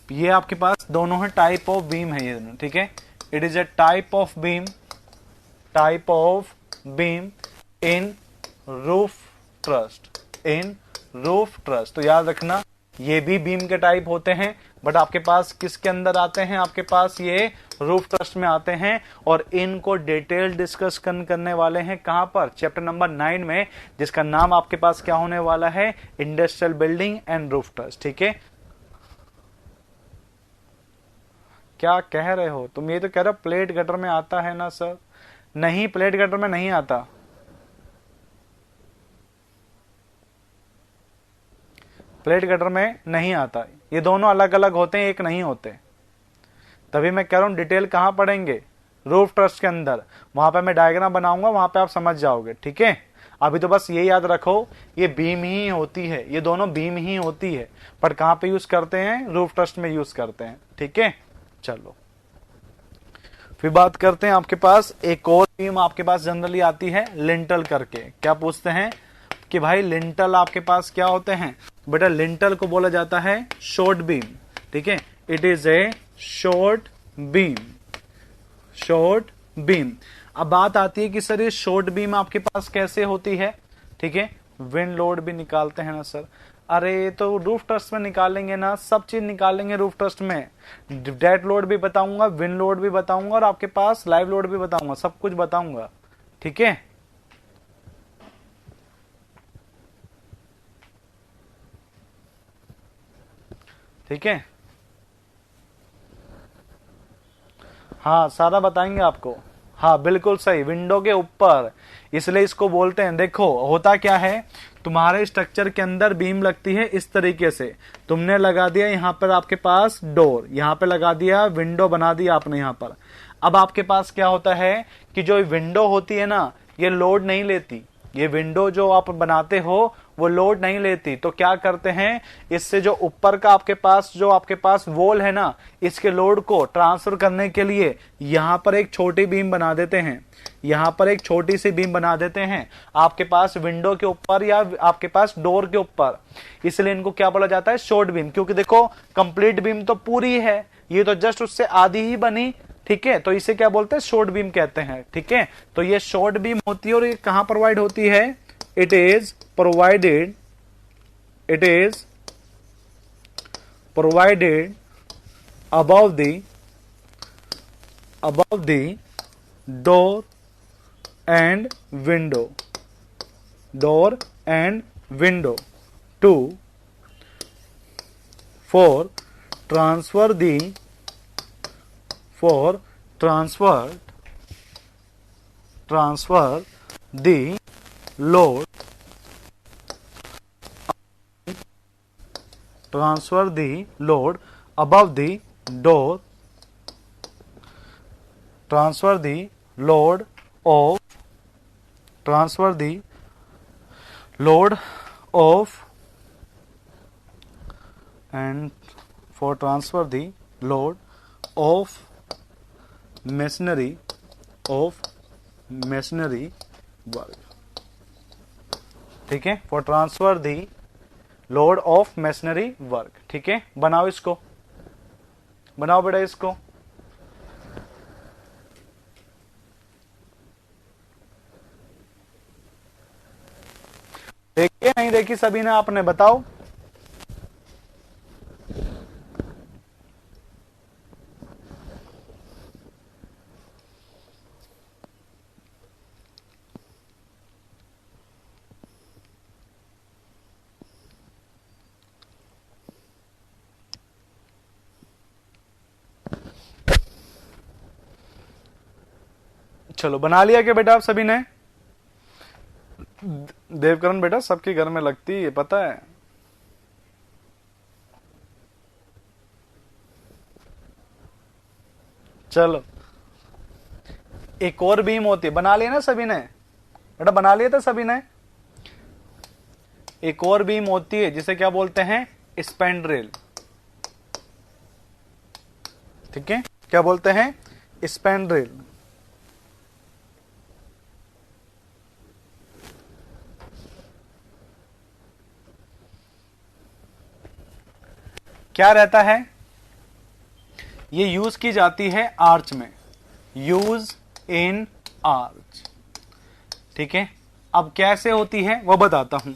ये आपके पास दोनों है टाइप ऑफ बीम है ये दोनों। ठीक है, it is a type of beam, type of beam in roof trust, in roof trust. तो याद रखना ये भी बीम के टाइप होते हैं, बट आपके पास किसके अंदर आते हैं? आपके पास ये रूफ ट्रस्ट में आते हैं, और इनको डिटेल डिस्कस करने वाले हैं कहां पर? चैप्टर नंबर 9 में, जिसका नाम आपके पास क्या होने वाला है? Industrial building and roof trust. ठीक है, क्या कह रहे हो तुम? ये तो कह रहे हो प्लेट गटर में आता है ना सर। नहीं, प्लेट गटर में नहीं आता। प्लेट गटर में नहीं आता, ये दोनों अलग अलग होते हैं, एक नहीं होते। तभी मैं कह रहा हूं डिटेल कहां पढ़ेंगे? रूफ ट्रस्ट के अंदर, वहां पे मैं डायग्राम बनाऊंगा, वहां पे आप समझ जाओगे। ठीक है, अभी तो बस ये याद रखो ये बीम ही होती है, ये दोनों बीम ही होती है, पर कहां पे यूज करते हैं? रूफ ट्रस्ट में यूज करते हैं। ठीक है, चलो फिर बात करते हैं। आपके पास एक और बीम आपके पास जनरली आती है लिंटल करके। क्या पूछते हैं कि भाई लिंटल आपके पास क्या होते हैं? बेटा लिंटल को बोला जाता है शॉर्ट बीम। ठीक है, it is a short beam, short beam. अब बात आती है कि सर ये शॉर्ट बीम आपके पास कैसे होती है? ठीक है, विंड लोड भी निकालते हैं ना सर। अरे तो रूफ ट्रस्ट में निकालेंगे ना, सब चीज निकालेंगे रूफ ट्रस्ट में। डेड लोड भी बताऊंगा, विंड लोड भी बताऊंगा, और आपके पास लाइव लोड भी बताऊंगा, सब कुछ बताऊंगा। ठीक है, ठीक है, हाँ सारा बताएंगे आपको। हाँ बिल्कुल सही, विंडो के ऊपर, इसलिए इसको बोलते हैं। देखो होता क्या है, तुम्हारे स्ट्रक्चर के अंदर बीम लगती है इस तरीके से, तुमने लगा दिया यहाँ पर आपके पास डोर, यहाँ पे लगा दिया विंडो, बना दिया आपने यहाँ पर। अब आपके पास क्या होता है कि जो विंडो होती है ना, ये लोड नहीं लेती। ये विंडो जो आप बनाते हो वो लोड नहीं लेती, तो क्या करते हैं, इससे जो ऊपर का आपके पास वॉल है ना, इसके लोड को ट्रांसफर करने के लिए यहां पर एक छोटी बीम बना देते हैं, यहां पर एक छोटी सी बीम बना देते हैं आपके पास विंडो के ऊपर या आपके पास डोर के ऊपर। इसलिए इनको क्या बोला जाता है? Short beam. क्योंकि देखो कंप्लीट बीम तो पूरी है, ये तो जस्ट उससे आधी ही बनी। ठीक है, तो इसे क्या बोलते हैं? शॉर्ट बीम कहते हैं। ठीक है, तो ये शॉर्ट बीम होती है, और ये कहां प्रोवाइड होती है? It is provided above the door and window to for transfer the load above the door, transfer the load of and for transfer the load of masonry work। ठीक है, for transfer the load of masonry work। ठीक है, बनाओ इसको, बनाओ बेटा इसको। देखिए नहीं देखी सभी ने आपने? बताओ। चलो बना लिया क्या बेटा आप सभी ने? देवकरण बेटा सबके घर में लगती है, पता है। चलो एक और बीम होती है, बना लिया ना सभी ने? बेटा बना लिया था सभी ने? एक और बीम होती है जिसे क्या बोलते हैं? स्पैंड्रेल। ठीक है, क्या बोलते हैं? स्पैंड्रेल। क्या रहता है? ये यूज की जाती है आर्च में, यूज इन आर्च। ठीक है, अब कैसे होती है वो बताता हूं।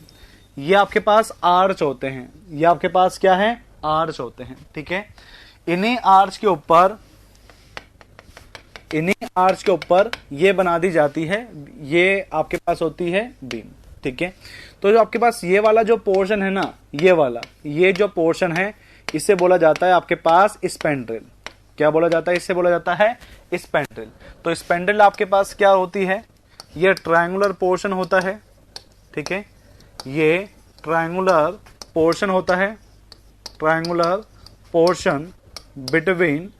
ये आपके पास आर्च होते हैं, ये आपके पास क्या है? आर्च होते हैं। ठीक है, इन्हीं आर्च के ऊपर ये बना दी जाती है, ये आपके पास होती है बीम। ठीक है, तो जो आपके पास ये वाला जो पोर्शन है ना, ये वाला, ये जो पोर्शन है, इसे बोला जाता है आपके पास स्पैंड्रेल। क्या बोला जाता है? इससे बोला जाता है स्पैंड्रेल। तो स्पैंड्रेल आपके पास क्या होती है? ये ट्रायंगुलर पोर्शन होता है, ठीक है, ये ट्रायंगुलर पोर्शन होता है, triangular portion between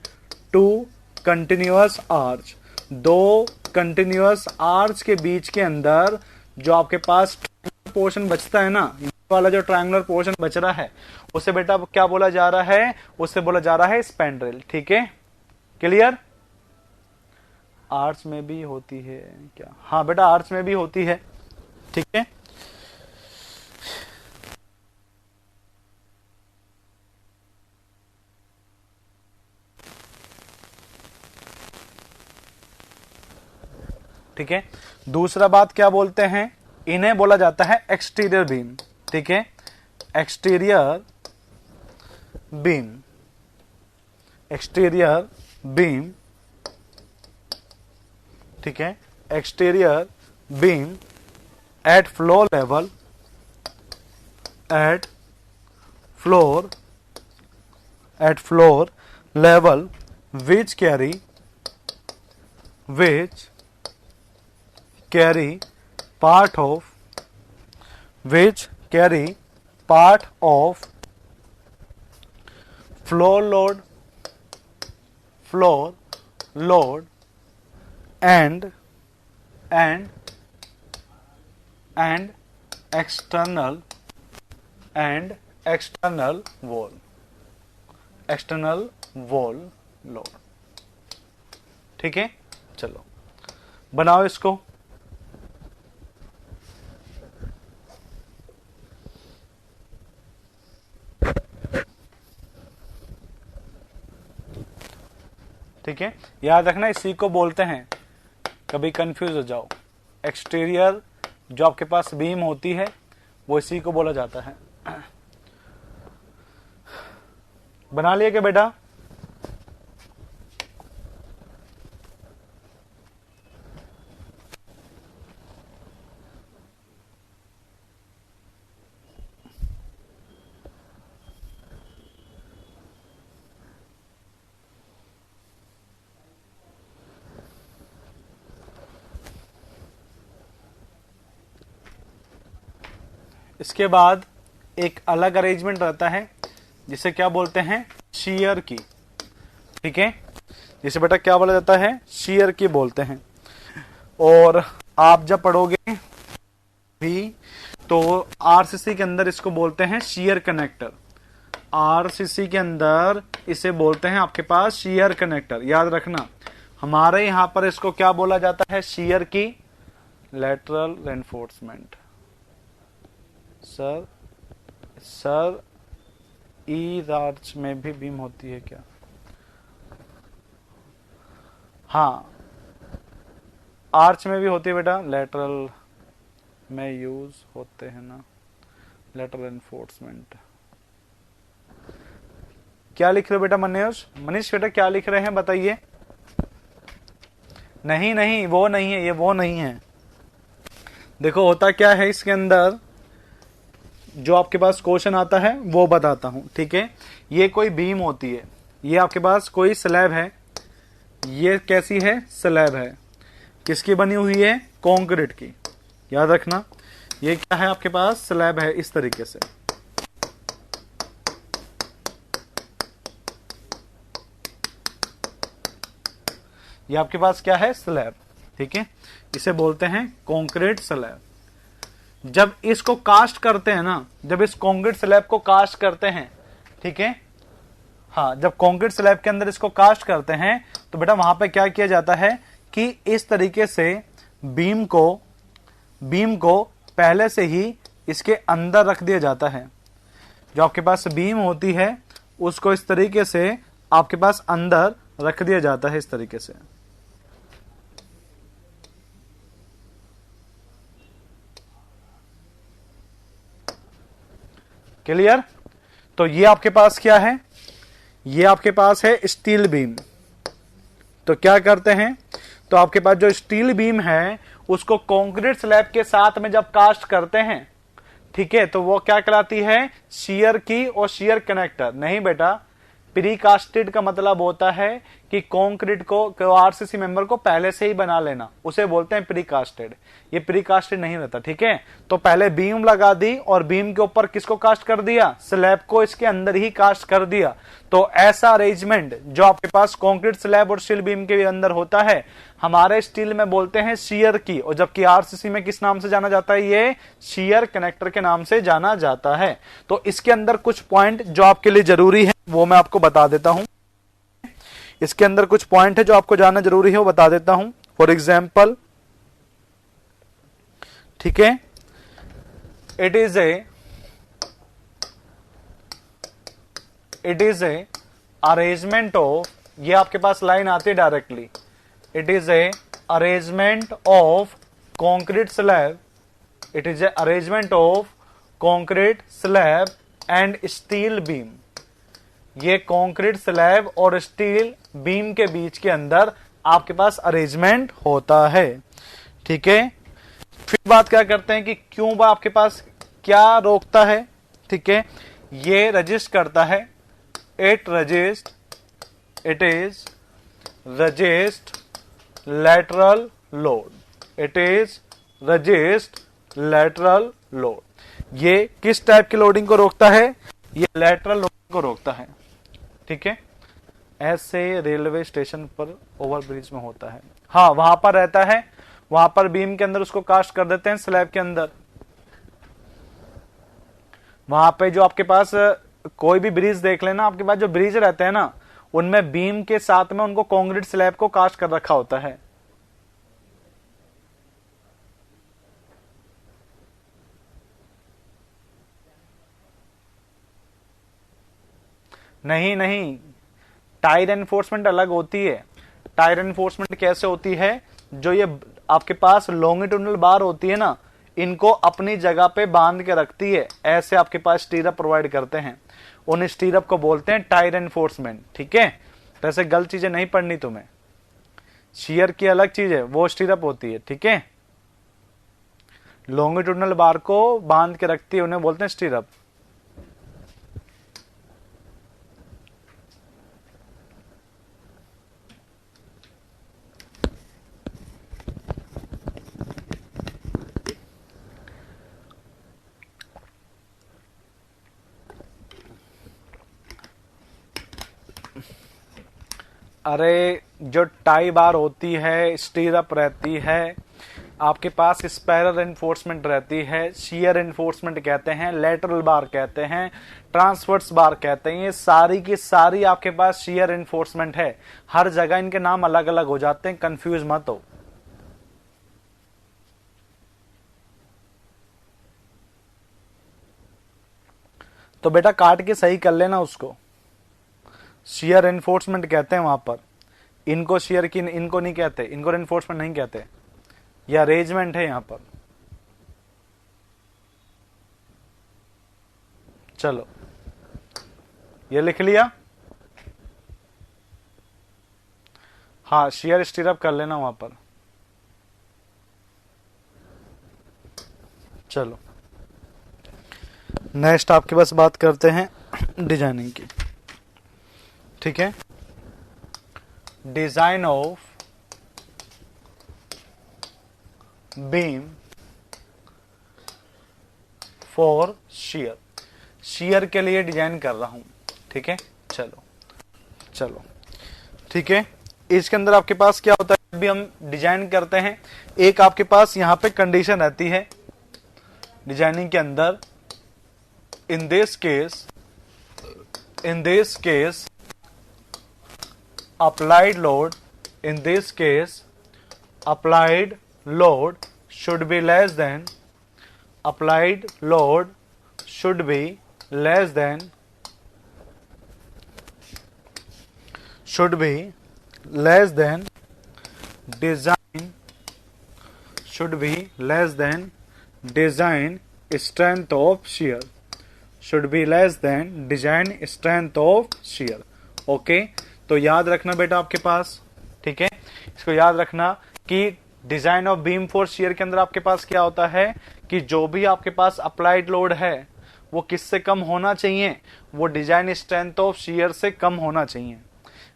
two continuous arch, दो कंटिन्यूअस आर्च के बीच के अंदर जो आपके पास पोर्शन बचता है ना, ये वाला जो ट्रायंगुलर पोर्शन बच रहा है, उसे बेटा क्या बोला जा रहा है? उसे बोला जा रहा है स्पैंड्रेल। ठीक है, क्लियर? आर्च में भी होती है क्या? हाँ बेटा, आर्च में भी होती है, ठीक है। ठीक है, दूसरा बात क्या बोलते हैं? इन्हें बोला जाता है एक्सटीरियर बीम। ठीक है, एक्सटीरियर बीम, एक्सटीरियर बीम, ठीक है, exterior beam at floor level, at floor level which carry part of floor load and external wall load। ठीक है, चलो बनाओ इसको। ठीक है, याद रखना इसी को बोलते हैं, कभी कंफ्यूज हो जाओ, एक्सटीरियर जो आपके पास बीम होती है वो इसी को बोला जाता है। बना लिया क्या बेटा? इसके बाद एक अलग अरेंजमेंट रहता है जिसे क्या बोलते हैं? शीयर की। ठीक है, जिसे बेटा क्या बोला जाता है? शीयर की बोलते हैं। और आप जब पढ़ोगे भी तो आरसीसी के अंदर इसको बोलते हैं शीयर कनेक्टर। आरसीसी के अंदर इसे बोलते हैं आपके पास शीयर कनेक्टर। याद रखना, हमारे यहां पर इसको क्या बोला जाता है? शीयर की लेटरल रेनफोर्समेंट। सर ई आर्च में भी बीम होती है क्या? हाँ, आर्च में भी होती है बेटा, लेटरल में यूज होते हैं ना लेटरल एनफोर्समेंट। क्या लिख रहे हो बेटा मनीष बेटा क्या लिख रहे हैं बताइए? नहीं वो नहीं है, ये वो नहीं है। देखो होता क्या है इसके अंदर, जो आपके पास क्वेश्चन आता है वो बताता हूं। ठीक है, ये कोई बीम होती है, ये आपके पास कोई स्लैब है, ये कैसी है? स्लैब है। किसकी बनी हुई है? कंक्रीट की। याद रखना, ये क्या है? आपके पास स्लैब है इस तरीके से। ये आपके पास क्या है? स्लैब। ठीक है, इसे बोलते हैं कंक्रीट स्लैब। जब इसको कास्ट करते हैं ना, जब इस कंक्रीट स्लैब को कास्ट करते हैं, ठीक है, हाँ, जब कंक्रीट स्लैब के अंदर इसको कास्ट करते हैं तो बेटा वहां पे क्या किया जाता है कि इस तरीके से बीम को पहले से ही इसके अंदर रख दिया जाता है। जो आपके पास बीम होती है उसको इस तरीके से आपके पास अंदर रख दिया जाता है, इस तरीके से। क्लियर? तो ये आपके पास क्या है? ये आपके पास है स्टील बीम। तो क्या करते हैं? तो आपके पास जो स्टील बीम है उसको कंक्रीट स्लैब के साथ में जब कास्ट करते हैं, ठीक है, तो वो क्या कहलाती है? शीयर की और शीयर कनेक्टर। नहीं बेटा, प्रीकास्टेड का मतलब होता है कि कंक्रीट को आरसीसी मेंबर को पहले से ही बना लेना, उसे बोलते हैं प्रीकास्टेड। ये प्रीकास्टेड नहीं रहता, ठीक है। तो पहले बीम लगा दी और बीम के ऊपर किसको कास्ट कर दिया, स्लैब को इसके अंदर ही कास्ट कर दिया। तो ऐसा अरेंजमेंट जो आपके पास कंक्रीट स्लैब और स्टील बीम के अंदर होता है, हमारे स्टील में बोलते हैं शियर की, और जबकि आरसीसी में किस नाम से जाना जाता है, ये शियर कनेक्टर के नाम से जाना जाता है। तो इसके अंदर कुछ पॉइंट जो आपके लिए जरूरी है वो मैं आपको बता देता हूं। इसके अंदर कुछ पॉइंट है जो आपको जानना जरूरी है, वो बता देता हूं। फॉर एग्जाम्पल, ठीक है, it is a arrangement of, ये आपके पास लाइन आती है directly, it is a arrangement of concrete slab, it is a arrangement of concrete slab and steel beam. ये कॉन्क्रीट स्लैब और स्टील बीम के बीच के अंदर आपके पास अरेंजमेंट होता है, ठीक है। फिर बात क्या करते हैं कि क्यों आपके पास क्या रोकता है, ठीक है। ये रजिस्ट करता है, it is resist lateral load, it is resist lateral load. ये किस टाइप की लोडिंग को रोकता है, ये लैटरल लोडिंग को रोकता है, ठीक है। ऐसे रेलवे स्टेशन पर ओवरब्रिज में होता है, हाँ वहां पर रहता है, वहां पर बीम के अंदर उसको कास्ट कर देते हैं स्लैब के अंदर। वहां पे जो आपके पास कोई भी ब्रिज देख लेना, आपके पास जो ब्रिज रहते हैं ना, उनमें बीम के साथ में उनको कंक्रीट स्लैब को कास्ट कर रखा होता है। नहीं नहीं, टायर एनफोर्समेंट अलग होती है। टायर एनफोर्समेंट कैसे होती है, जो ये आपके पास लॉन्गिट्यूडनल बार होती है ना, इनको अपनी जगह पे बांध के रखती है, ऐसे आपके पास स्टीरअप प्रोवाइड करते हैं, उन स्टीरअप को बोलते हैं टायर एनफोर्समेंट, ठीक है। तो ऐसे गलत चीजें नहीं पढ़नी तुम्हें, शियर की अलग चीज है, वो स्टीरअप होती है, ठीक है। लॉन्गिट्यूडनल बार को बांध के रखती है, उन्हें बोलते हैं स्टीरअप। अरे जो टाई बार होती है, स्टीरअप रहती है, आपके पास स्पाइरल एनफोर्समेंट रहती है, शियर एनफोर्समेंट कहते हैं, लेटरल बार कहते हैं, ट्रांसवर्स बार कहते हैं, ये सारी की सारी आपके पास शियर एनफोर्समेंट है। हर जगह इनके नाम अलग अलग हो जाते हैं, कंफ्यूज मत हो। तो बेटा काट के सही कर लेना उसको, शियर एनफोर्समेंट कहते हैं वहां पर, इनको शियर की, इनको नहीं कहते, इनको एनफोर्समेंट नहीं कहते, यह अरेंजमेंट है यहां पर। चलो ये लिख लिया, हाँ शियर स्टीरअप कर लेना वहां पर। चलो नेक्स्ट आपके पास बात करते हैं डिजाइनिंग की, ठीक है। Design of beam for shear, shear के लिए डिजाइन कर रहा हूं, ठीक है। चलो चलो ठीक है। इसके अंदर आपके पास क्या होता है, भी हम डिजाइन करते हैं, एक आपके पास यहां पे कंडीशन रहती है डिजाइनिंग के अंदर, in this case applied load, in this case applied load should be less than, applied load should be less than, should be less than design, should be less than design strength of shear, should be less than design strength of shear, okay. तो याद रखना बेटा आपके पास, ठीक है, इसको याद रखना कि design of beam for shear के अंदर आपके पास क्या होता है कि जो भी आपके पास अप्लाइड लोड है वो किससे कम होना चाहिए? वो डिजाइन स्ट्रेंथ ऑफ शियर से कम होना चाहिए।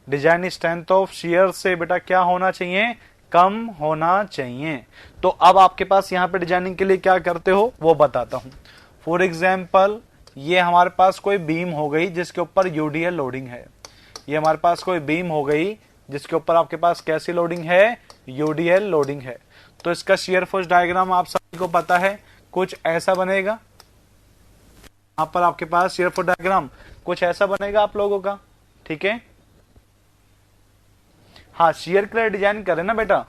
डिजाइन स्ट्रेंथ ऑफ शियर से बेटा क्या होना चाहिए? कम होना चाहिए। तो अब आपके पास यहाँ पे डिजाइनिंग के लिए क्या करते हो वो बताता हूं। फॉर एग्जाम्पल ये हमारे पास कोई बीम हो गई जिसके ऊपर यूडीएल लोडिंग है। ये हमारे पास कोई बीम हो गई जिसके ऊपर आपके पास कैसी लोडिंग है? यूडीएल लोडिंग है। तो इसका शियर फोर्स डायग्राम आप सभी को पता है, कुछ ऐसा बनेगा। यहां पर आपके पास शियर फोर्स डायग्राम कुछ ऐसा बनेगा आप लोगों का, ठीक है। हाँ, शियर के लिए डिजाइन करें ना बेटा।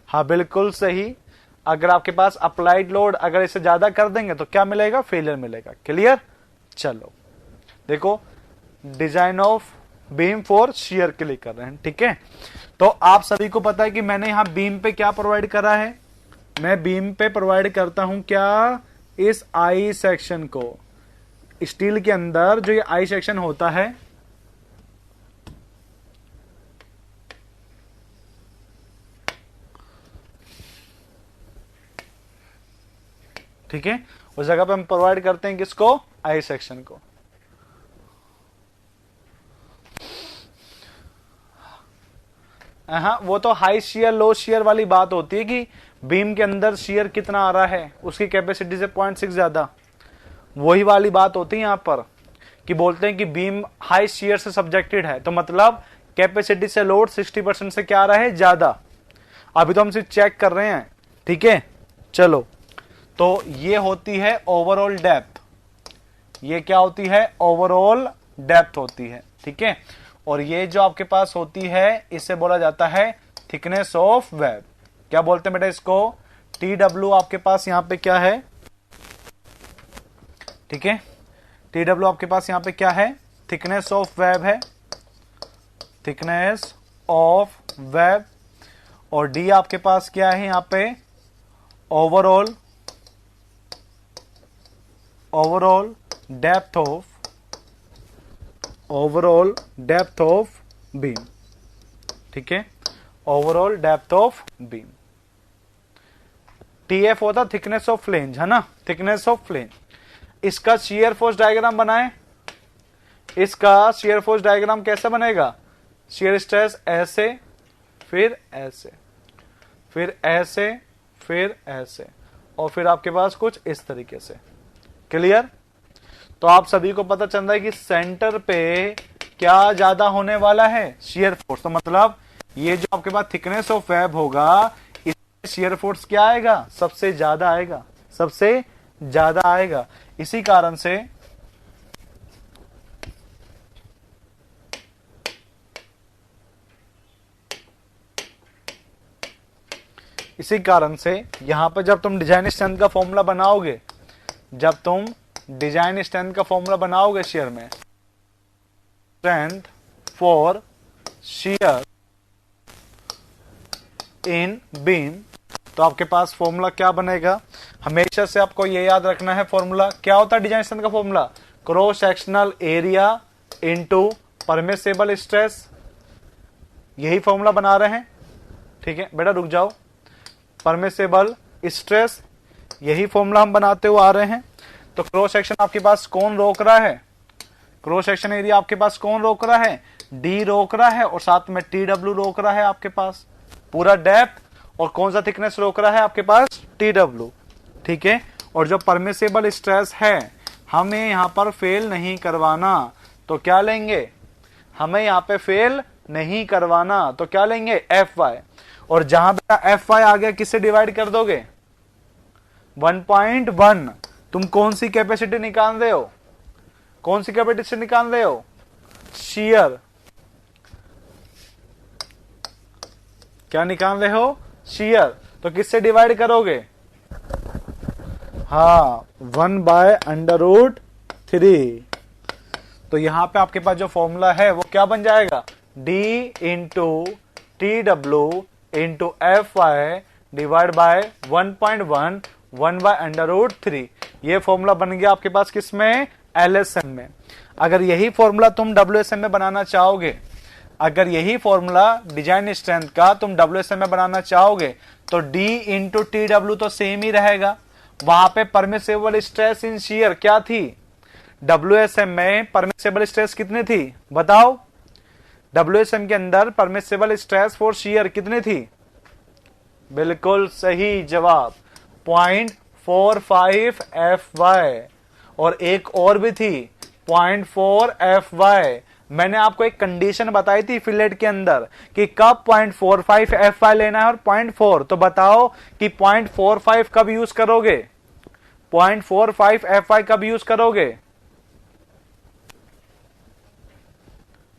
हाँ बिल्कुल सही। अगर आपके पास अप्लाइड लोड अगर इसे ज्यादा कर देंगे तो क्या मिलेगा? फेलियर मिलेगा। क्लियर? चलो देखो, design of beam for shear के लिए कर रहे हैं, ठीक है। तो आप सभी को पता है कि मैंने यहां बीम पे क्या प्रोवाइड करा है? मैं बीम पे प्रोवाइड करता हूं क्या? इस आई सेक्शन को। स्टील के अंदर जो ये आई सेक्शन होता है, ठीक है, उस जगह पे हम प्रोवाइड करते हैं किसको? आई सेक्शन को। हाँ, वो तो हाई शियर लो शियर वाली बात होती है कि बीम के अंदर शियर कितना आ रहा है, उसकी कैपेसिटी से 0.6 ज्यादा, वही वाली बात होती है यहाँ पर कि बोलते हैं कि बीम हाई शियर से सब्जेक्टेड है, तो मतलब कैपेसिटी से लोड 60% से क्या आ रहा है? ज्यादा। अभी तो हम सिर्फ चेक कर रहे हैं, ठीक है। चलो, तो ये होती है ओवरऑल डेप्थ। ये क्या होती है? ओवरऑल डेप्थ होती है, ठीक है। और ये जो आपके पास होती है इसे बोला जाता है थिकनेस ऑफ वेब। क्या बोलते हैं बेटा इसको? टी डब्ल्यू आपके पास यहां पे क्या है? ठीक है, टी डब्ल्यू आपके पास यहां पे क्या है? थिकनेस ऑफ वेब है, थिकनेस ऑफ वेब। और डी आपके पास क्या है यहां पे? ओवरऑल डेप्थ ऑफ बीम, ठीक है, overall depth of beam. TF होता थिकनेस ऑफ फ्लेंज, है ना, थिकनेस ऑफ फ्लेंज। इसका शियर फोर्स डायग्राम बनाए। इसका शियर फोर्स डायग्राम कैसे बनेगा? शियर स्ट्रेस ऐसे, फिर ऐसे, फिर ऐसे, फिर ऐसे, और फिर आपके पास कुछ इस तरीके से। क्लियर? तो आप सभी को पता चल रहा है कि सेंटर पे क्या ज्यादा होने वाला है? Shear force. तो मतलब ये जो आपके पास थिकनेस ऑफ वेब होगा, इसमें शियर फोर्स क्या आएगा? सबसे ज्यादा आएगा, सबसे ज्यादा आएगा। इसी कारण से यहां पर जब तुम डिजाइन स्ट्रेंथ का फॉर्मूला बनाओगे, शियर में, strength for shear in beam, तो आपके पास फॉर्मूला क्या बनेगा? हमेशा से आपको ये याद रखना है। फॉर्मूला क्या होता है डिजाइन स्ट्रेंथ का? Formula cross sectional area into permissible stress. यही फॉर्मूला बना रहे हैं, ठीक है बेटा, रुक जाओ। परमिसिबल स्ट्रेस, यही फॉर्मूला हम बनाते हुए आ रहे हैं। तो क्रॉस सेक्शन आपके पास कौन रोक रहा है? क्रॉस सेक्शन एरिया आपके पास कौन रोक रहा है? डी रोक रहा है, और साथ में टी डब्ल्यू रोक रहा है आपके पास, पूरा डेप्थ। और कौन सा थिकनेस रोक रहा है आपके पास? टी डब्ल्यू, ठीक है। और जो परमिसिबल स्ट्रेस है हमें यहां पर फेल नहीं करवाना, तो क्या लेंगे? हमें यहां पे फेल नहीं करवाना, तो क्या लेंगे? F Y. और जहां बेटा एफ वाई आ गया, किससे डिवाइड कर दोगे? 1.1। तुम कौन सी कैपेसिटी निकाल रहे हो? कौन सी कैपेसिटी निकाल रहे हो? शियर। क्या निकाल रहे हो? शियर। तो किससे डिवाइड करोगे? हाँ, 1/√3। तो यहां पे आपके पास जो फॉर्मूला है वो क्या बन जाएगा? D into T W into F Y divide by 1.1 1/√3। ये फॉर्मूला बन गया आपके पास किसमें? एलएसएम में। अगर यही फॉर्मूला तुम डब्ल्यूएसएम में बनाना चाहोगे, अगर यही फॉर्मूला डिजाइन स्ट्रेंथ का तुम डब्ल्यूएसएम में बनाना चाहोगे, तो डी इंटू टी डब्ल्यू तो सेम ही रहेगा। वहां पे परमिसेबल स्ट्रेस इन शियर क्या थी? WSM में परमिसेबल स्ट्रेस कितनी थी बताओ? WSM के अंदर परमिसेबल स्ट्रेस फॉर शियर कितनी थी? बिल्कुल सही जवाब 0.45 FY। और एक और भी थी 0.4 FY। मैंने आपको एक कंडीशन बताई थी फिलेट के अंदर कि कब 0.45 FY लेना है और 0.4। तो बताओ कि 0.45 कब यूज करोगे? 0.45 FY कब यूज करोगे?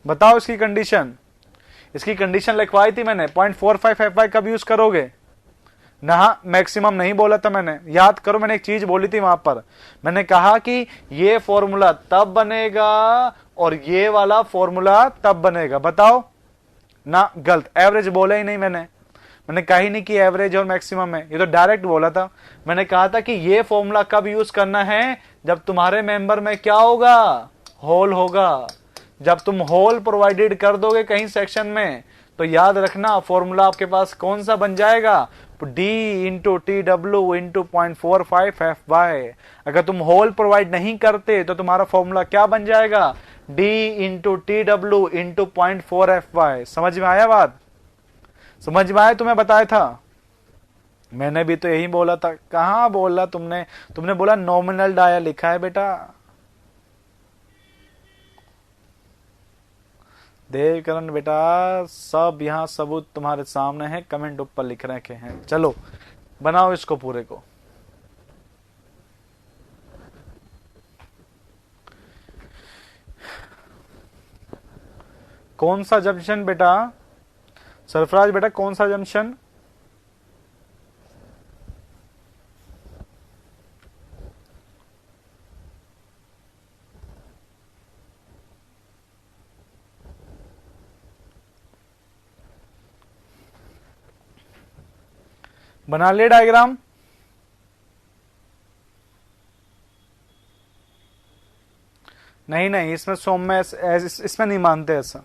बताओ इसकी कंडीशन। इसकी कंडीशन लिखवाई थी मैंने, 0.45 FY कब यूज करोगे ना? मैक्सिमम नहीं बोला था मैंने, याद करो मैंने एक चीज बोली थी वहां पर। मैंने कहा कि ये फॉर्मूला तब बनेगा और ये वाला फॉर्मूला तब बनेगा। बताओ ना, गलत, एवरेज बोला ही नहीं मैंने कहा ही नहीं कि एवरेज और मैक्सिमम है, ये तो डायरेक्ट बोला था। मैंने कहा था कि ये फॉर्मूला कब यूज करना है? जब तुम्हारे मेंबर में क्या होगा? होल होगा। जब तुम होल प्रोवाइडेड कर दोगे कहीं सेक्शन में तो याद रखना फॉर्मूला आपके पास कौन सा बन जाएगा? D into TW into 0.45 FY। अगर तुम होल प्रोवाइड नहीं करते तो तुम्हारा फॉर्मूला क्या बन जाएगा? D into TW into 0.4 FY। समझ में आया बात? समझ में आया? तुम्हें बताया था मैंने भी तो यही बोला था। कहां बोला तुमने? तुमने बोला नॉमिनल डाया लिखा है बेटा। देवकरण बेटा सब यहां सबूत तुम्हारे सामने है, कमेंट ऊपर लिख रखे हैं। चलो बनाओ इसको पूरे को। कौन सा जंक्शन बेटा? सरफराज बेटा कौन सा जंक्शन? बना ले डायग्राम। नहीं नहीं, इसमें सौम्य इसमें नहीं मानते ऐसा।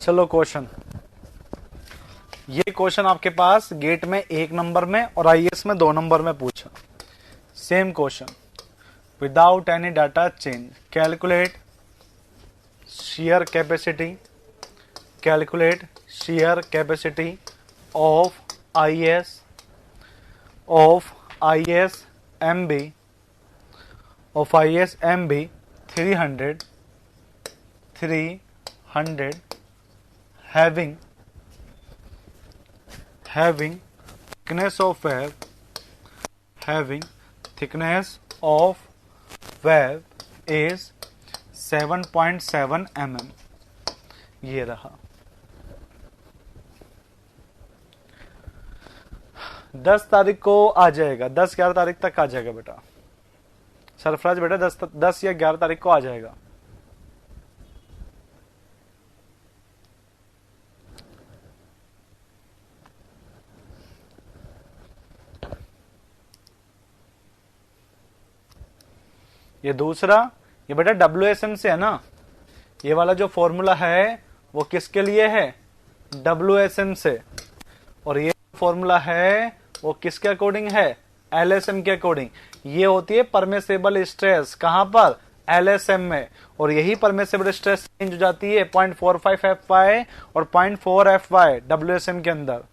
चलो क्वेश्चन, ये क्वेश्चन आपके पास गेट में 1 नंबर में और IAS में 2 नंबर में पूछा। Same question, without any data change calculate shear capacity, calculate shear capacity of ISMB 300 having thickness of web is 7.7 mm। ये रहा 10 तारीख को आ जाएगा, 10-11 तारीख तक आ जाएगा बेटा। सरफराज बेटा 10 या 11 तारीख को आ जाएगा। ये दूसरा, ये बेटा WSM से है ना, ये वाला जो फॉर्मूला है वो किसके लिए है, WSM से, और ये फॉर्मूला है वो किसके अकॉर्डिंग है, LSM के अकॉर्डिंग। ये होती है परमिसेबल स्ट्रेस, कहां पर, LSM में, और यही परमिसेबल स्ट्रेस चेंज हो जाती है 0.45 FY और 0.4 FY WSM के अंदर।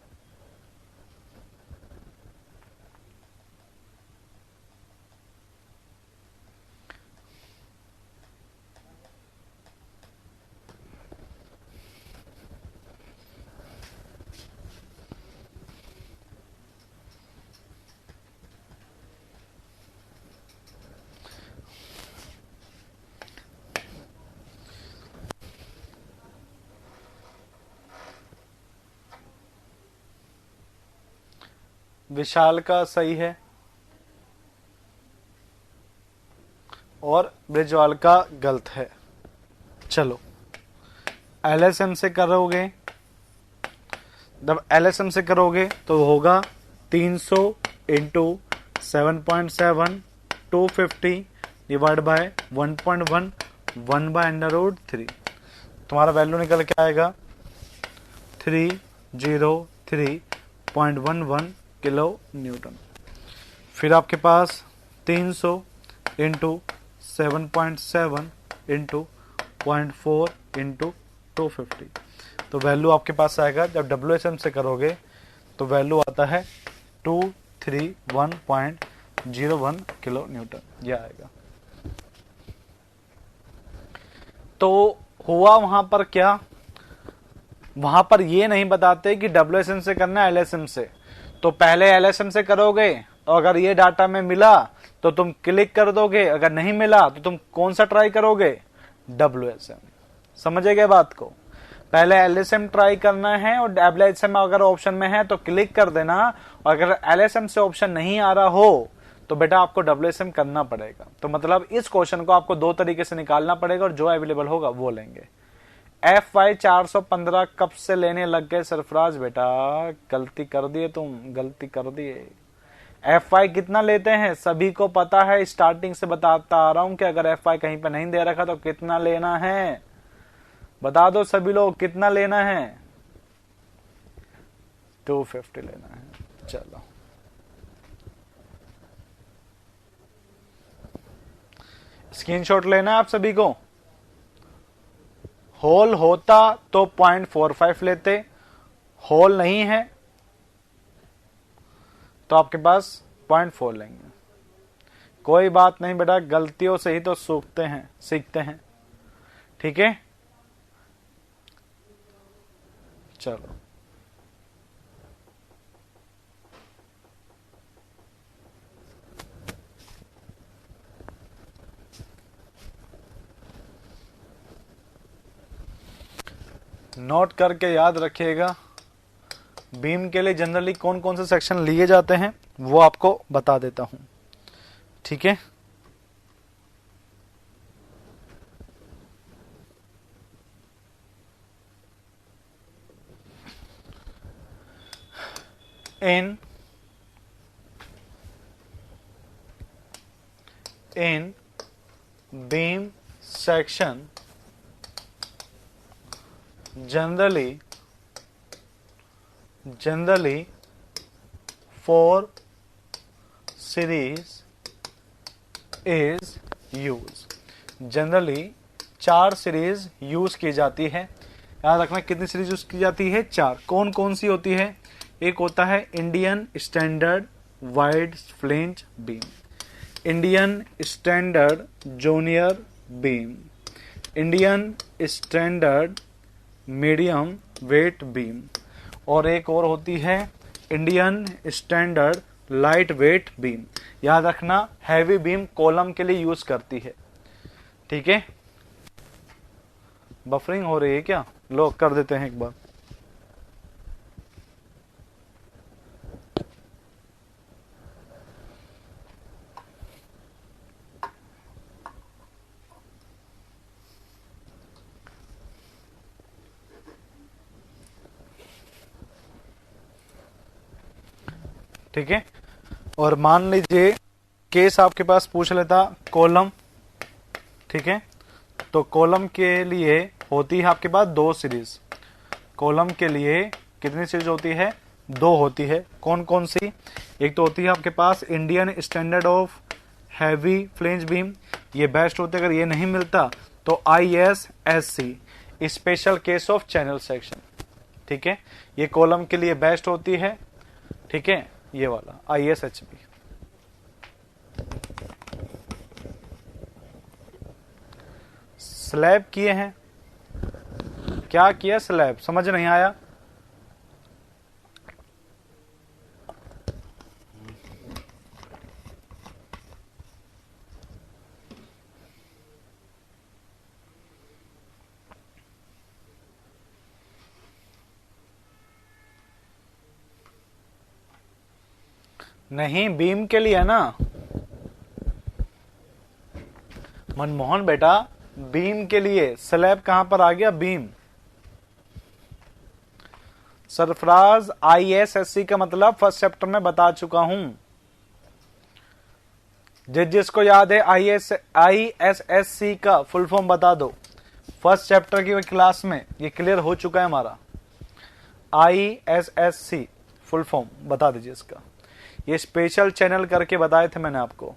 विशाल का सही है और ब्रिजवाल का गलत है। चलो LSM से करोगे, जब LSM से करोगे तो होगा 300 इंटू 7.7 250 डिवाइड बाय 1.1 1 बाय √3। तुम्हारा वैल्यू निकल के आएगा 303.11 किलो न्यूटन। फिर आपके पास 300 इंटू 7.7 इंटू 0.4 इंटू 250, तो वैल्यू आपके पास आएगा, जब WSM से करोगे तो वैल्यू आता है 231.01 किलो न्यूटन, यह आएगा। तो हुआ वहां पर क्या, वहां पर ये नहीं बताते कि WSM से करना है LSM से, तो पहले LSM से करोगे तो अगर ये डाटा में मिला तो तुम क्लिक कर दोगे, अगर नहीं मिला तो तुम कौन सा ट्राई करोगे, WSM। समझे गए बात को, पहले LSM ट्राई करना है और WSM अगर ऑप्शन में है तो क्लिक कर देना, और अगर LSM से ऑप्शन नहीं आ रहा हो तो बेटा आपको WSM करना पड़ेगा। तो मतलब इस क्वेश्चन को आपको दो तरीके से निकालना पड़ेगा और जो अवेलेबल होगा वो लेंगे। FY 415 कब से लेने लग गए सरफराज बेटा, गलती कर दिए तुम, गलती कर दिए। FY कितना लेते हैं सभी को पता है, स्टार्टिंग से बताता आ रहा हूं कि अगर FY कहीं पे नहीं दे रखा तो कितना लेना है, बता दो सभी लोग कितना लेना है, 250 लेना है। चलो स्क्रीनशॉट लेना है आप सभी को। होल होता तो 0.45 लेते, होल नहीं है तो आपके पास 0.4 लेंगे। कोई बात नहीं बेटा, गलतियों से ही तो सीखते हैं, ठीक है। चलो नोट करके याद रखिएगा, बीम के लिए जनरली कौन कौन से सेक्शन लिए जाते हैं वो आपको बता देता हूं, ठीक है। in beam section generally 4 series is used। Generally 4 series use की जाती है। याद रखना कितनी सीरीज यूज की जाती है, 4। कौन कौन सी होती है, एक होता है Indian standard wide flange beam, Indian standard junior beam, Indian standard medium wait beam, और एक और होती है Indian standard light weight beam. याद रखना हैवी बीम कॉलम के लिए यूज करती है, ठीक है। बफरिंग हो रही है क्या, लो कर देते हैं एक बार। ठीक है। और मान लीजिए केस आपके पास पूछ लेता कॉलम, ठीक है, तो कॉलम के लिए होती है आपके पास 2 सीरीज। कॉलम के लिए कितनी सीरीज होती है? 2 होती है। कौन कौन सी? एक तो होती है आपके पास Indian standard of heavy flange beam, ये बेस्ट होते। अगर ये नहीं मिलता तो ISSC, special case of channel section, ठीक है, ये कॉलम के लिए बेस्ट होती है, ठीक है, ये वाला ISHB। स्लैब किए हैं, क्या किया? स्लैब, समझ नहीं आया? नहीं, बीम के लिए ना मनमोहन बेटा, बीम के लिए। स्लैब कहां पर आ गया? बीम। सरफराज, ISSC का मतलब फर्स्ट चैप्टर में बता चुका हूं। जिसको याद है ISSC का फुल फॉर्म बता दो। फर्स्ट चैप्टर की क्लास में ये क्लियर हो चुका है हमारा। ISSC फुल फॉर्म बता दीजिए इसका। ये स्पेशल चैनल करके बताए थे मैंने आपको,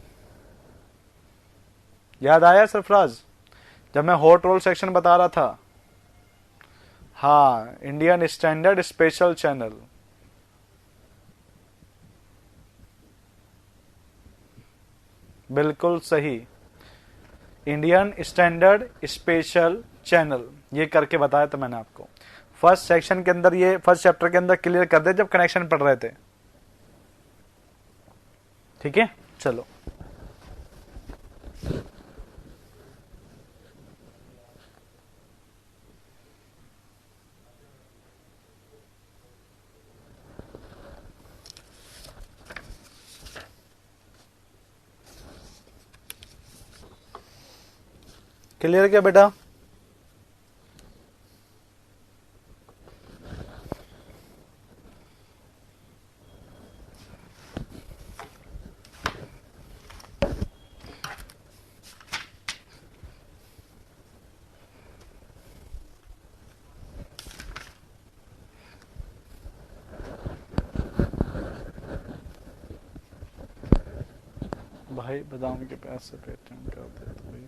याद आया सरफराज, जब मैं हॉट रोल सेक्शन बता रहा था? हाँ, इंडियन स्टैंडर्ड स्पेशल चैनल। बिल्कुल सही, इंडियन स्टैंडर्ड स्पेशल चैनल, ये करके बताया था मैंने आपको फर्स्ट सेक्शन के अंदर। ये फर्स्ट चैप्टर के अंदर क्लियर कर दे जब कनेक्शन पढ़ रहे थे, ठीक है। चलो, क्लियर क्या बेटा? भाई बादाम के पैसे पेटीएम कर दे तो भाई।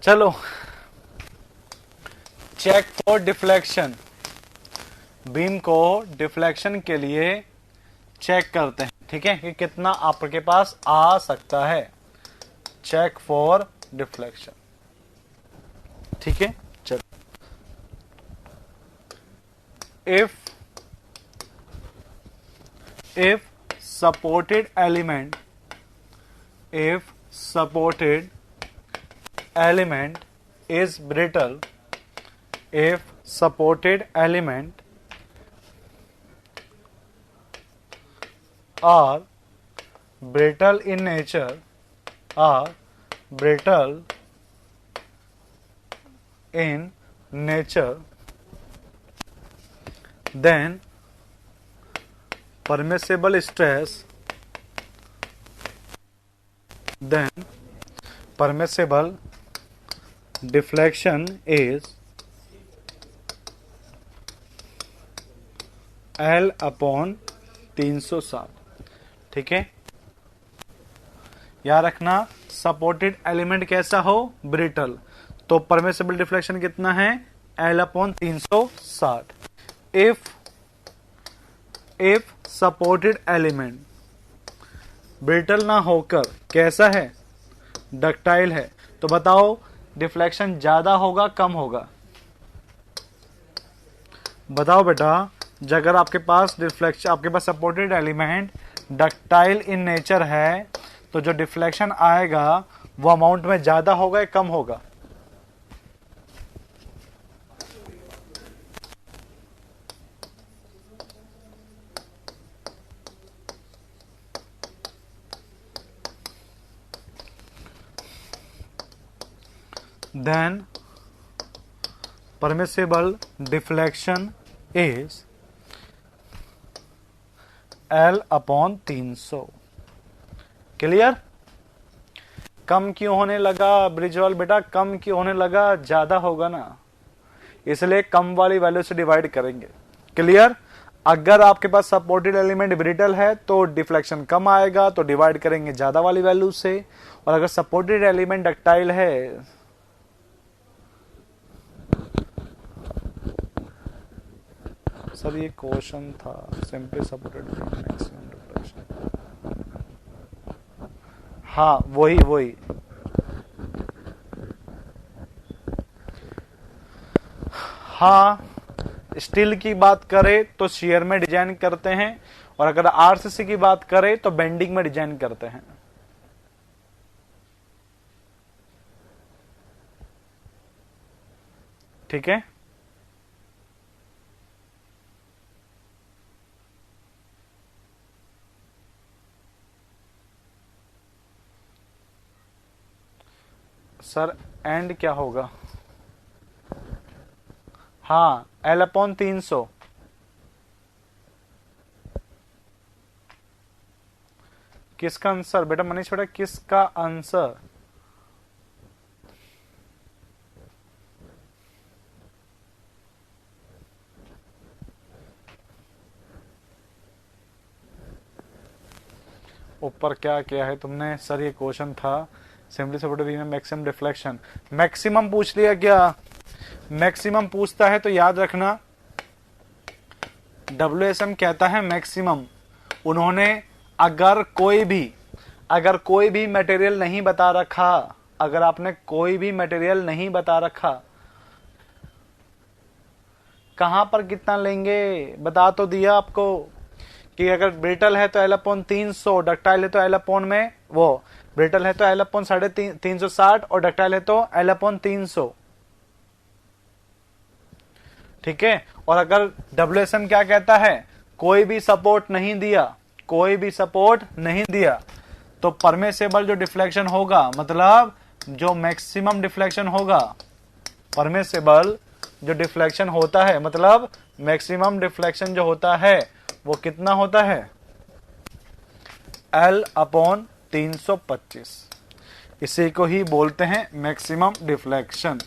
चलो, चेक फॉर डिफ्लेक्शन। बीम को डिफ्लेक्शन के लिए चेक करते हैं, ठीक है, कि कितना आपके पास आ सकता है। चेक फॉर डिफ्लेक्शन, ठीक है। चलो, if supported element is brittle, if supported element are brittle in nature, then permissible stress, permissible deflection is L upon 360, ठीक है। याद रखना, सपोर्टेड एलिमेंट कैसा हो? ब्रिटल, तो परमिसिबल डिफ्लेक्शन कितना है? L upon 360। If supported element brittle ना होकर कैसा है? डक्टाइल है, तो बताओ डिफ्लेक्शन ज्यादा होगा कम होगा? बताओ बेटा, अगर आपके पास डिफ्लेक्शन, आपके पास supported element ductile in nature है, तो जो डिफ्लेक्शन आएगा वो अमाउंट में ज्यादा होगा या कम होगा? then permissible deflection is L upon 300। Clear? कम क्यों होने लगा ब्रिजवाल बेटा? कम क्यों होने लगा? ज्यादा होगा ना, इसलिए कम वाली वैल्यू से डिवाइड करेंगे। क्लियर? अगर आपके पास सपोर्टेड एलिमेंट ब्रिटल है तो डिफ्लेक्शन कम आएगा, तो डिवाइड करेंगे ज्यादा वाली वैल्यू से। और अगर सपोर्टेड एलिमेंट डक्टाइल है, सर ये क्वेश्चन था, सिंपली सपोर्टेड मैक्सिमम डिफ्लेक्शन। हाँ वही हाँ, स्टील की बात करें तो शेयर में डिजाइन करते हैं, और अगर आरसीसी की बात करें तो बेंडिंग में डिजाइन करते हैं। ठीक है? सर एंड क्या होगा? हाँ, L अपॉन 300। किसका आंसर बेटा? मनीष बेटा किसका आंसर? ऊपर क्या किया है तुमने? सर ये क्वेश्चन था सिंपली सपोर्टेड बीम में मैक्सिमम डिफ्लेक्शन। मैक्सिमम पूछ लिया क्या? मैक्सिमम पूछता है तो याद रखना WSM कहता है मैक्सिमम। उन्होंने अगर कोई भी मटेरियल नहीं बता रखा, अगर आपने कोई भी मटेरियल नहीं बता रखा, कहां पर कितना लेंगे बता तो दिया आपको कि अगर ब्रिटल है तो L अपॉन 300, डक्टाइल है तो L अपॉन में वो ब्रिटल है तो L अपॉन 360 और डक्टाइल है तो L अपॉन 300। ठीक है? और अगर WSM क्या कहता है? कोई भी सपोर्ट नहीं दिया तो परमिसेबल जो डिफ्लेक्शन होगा, मतलब जो मैक्सिमम डिफ्लेक्शन होगा, परमिसेबल जो डिफ्लेक्शन होता है, मतलब मैक्सिमम डिफ्लेक्शन जो होता है वो कितना होता है? L upon 325। इसी को ही बोलते हैं मैक्सिमम डिफ्लेक्शन।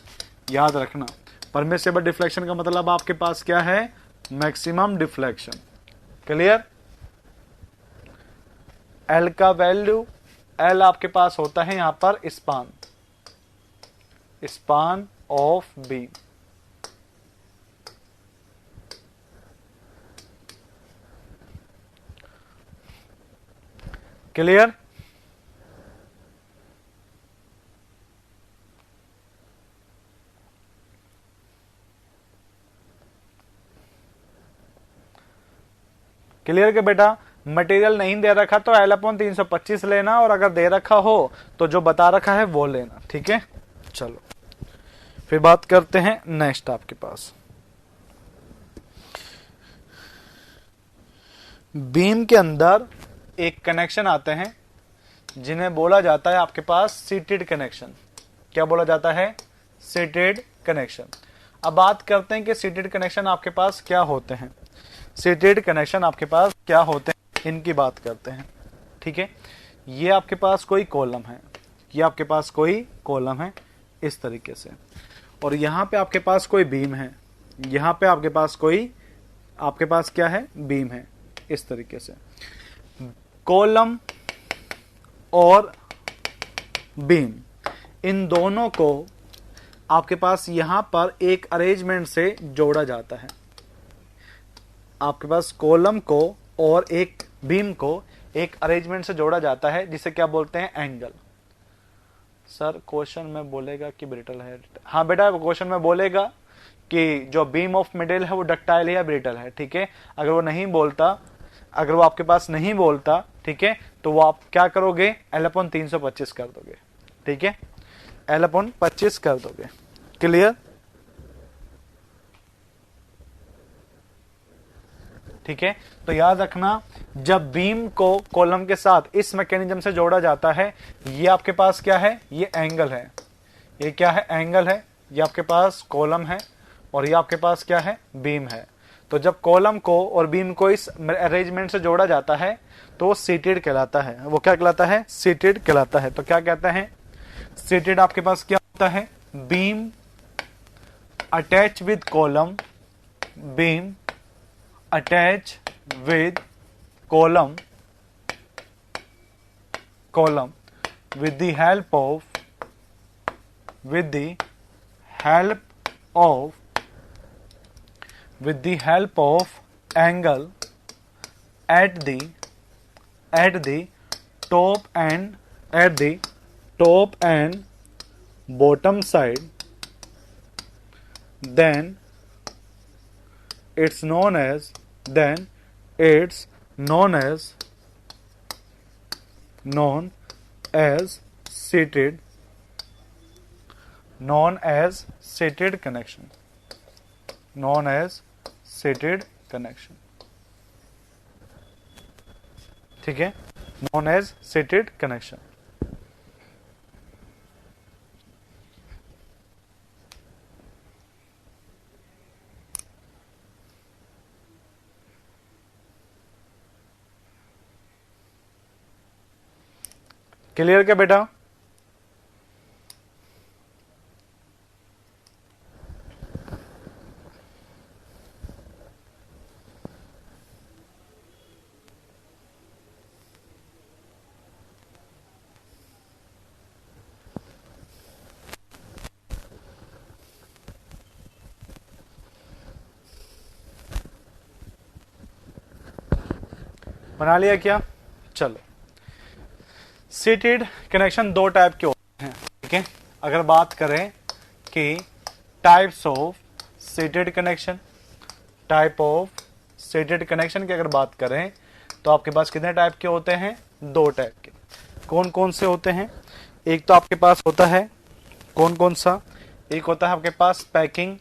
याद रखना, परमिसेबल डिफ्लेक्शन का मतलब आपके पास क्या है? Maximum deflection. क्लियर? L का वैल्यू, L आपके पास होता है यहां पर span of beam. Clear? Clear के बेटा? मटेरियल नहीं दे रखा तो L अपॉन 325 लेना, और अगर दे रखा हो तो जो बता रखा है वो लेना। ठीक है? चलो फिर बात करते हैं नेक्स्ट। आपके पास बीम के अंदर एक कनेक्शन आते हैं जिन्हें बोला जाता है आपके पास सीटेड कनेक्शन। क्या बोला जाता है? Seated connection. अब बात करते हैं कि सीटेड कनेक्शन आपके पास क्या होते हैं। सीटेड कनेक्शन आपके पास क्या होते हैं, इनकी बात करते हैं। ठीक है? ये आपके पास कोई कॉलम है, ये आपके पास कोई कॉलम है इस तरीके से, और यहां पे आपके पास कोई बीम है, यहां पे आपके पास क्या है? बीम है इस तरीके से। कॉलम और बीम, इन दोनों को आपके पास यहां पर एक अरेंजमेंट से जोड़ा जाता है। आपके पास कॉलम को और एक बीम को एक अरेंजमेंट से जोड़ा जाता है, जिसे क्या बोलते हैं? एंगल। सर क्वेश्चन में बोलेगा कि ब्रिटल है। हाँ बेटा, क्वेश्चन में बोलेगा कि जो बीम ऑफ मिडिल है वो डक्टाइल है या ब्रिटल है। ठीक है? अगर वो आपके पास नहीं बोलता, ठीक है, तो वो आप क्या करोगे? L अपॉन 325 कर दोगे। ठीक है? L अपॉन 25 कर दोगे। क्लियर? ठीक है? तो याद रखना, जब बीम को कॉलम के साथ इस मैकेनिज्म से जोड़ा जाता है, ये आपके पास क्या है? ये एंगल है। ये क्या है? एंगल है। ये आपके पास कॉलम है और ये आपके पास क्या है? बीम है। तो जब कॉलम को और बीम को इस अरेंजमेंट से जोड़ा जाता है तो सीटेड कहलाता है। वो क्या कहलाता है? सीटेड कहलाता है। तो क्या कहते हैं? सीटेड आपके पास क्या होता है? Beam attach with column, beam attach with column, column with the help of angle at the top and bottom side, then it's known as seated connection, ठीक है, known as seated connection। Clear क्या बेटा? बना लिया क्या? चलो, seated connection दो type के होते हैं, ठीक है। अगर बात करें कि types of seated connection, type of seated connection की अगर बात करें तो आपके पास कितने टाइप के होते हैं? दो टाइप के। कौन कौन से होते हैं? एक तो आपके पास होता है, कौन कौन सा? एक होता है आपके पास पैकिंग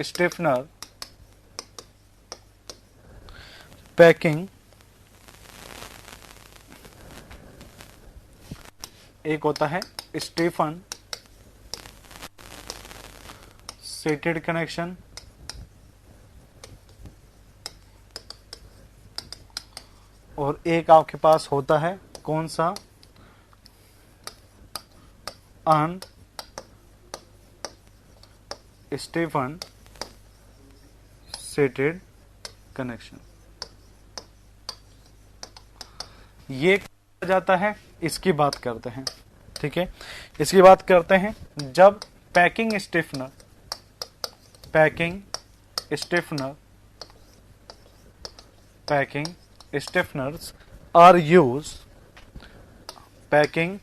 स्टिफनर, पैकिंग, एक होता है स्टीफन सीटेड कनेक्शन, और एक आपके पास होता है कौन सा? अन स्टीफन सीटेड कनेक्शन। ये जाता है, इसकी बात करते हैं, ठीक है। इसकी बात करते हैं जब packing stiffeners are use, packing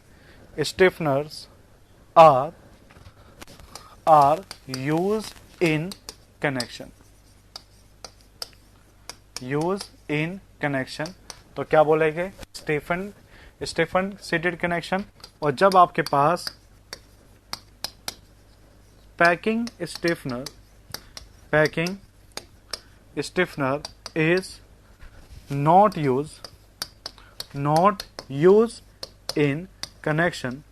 stiffeners are use in connection, तो क्या बोलेंगे? Stiffen seated connection. और जब आपके पास packing stiffener is not use in connection,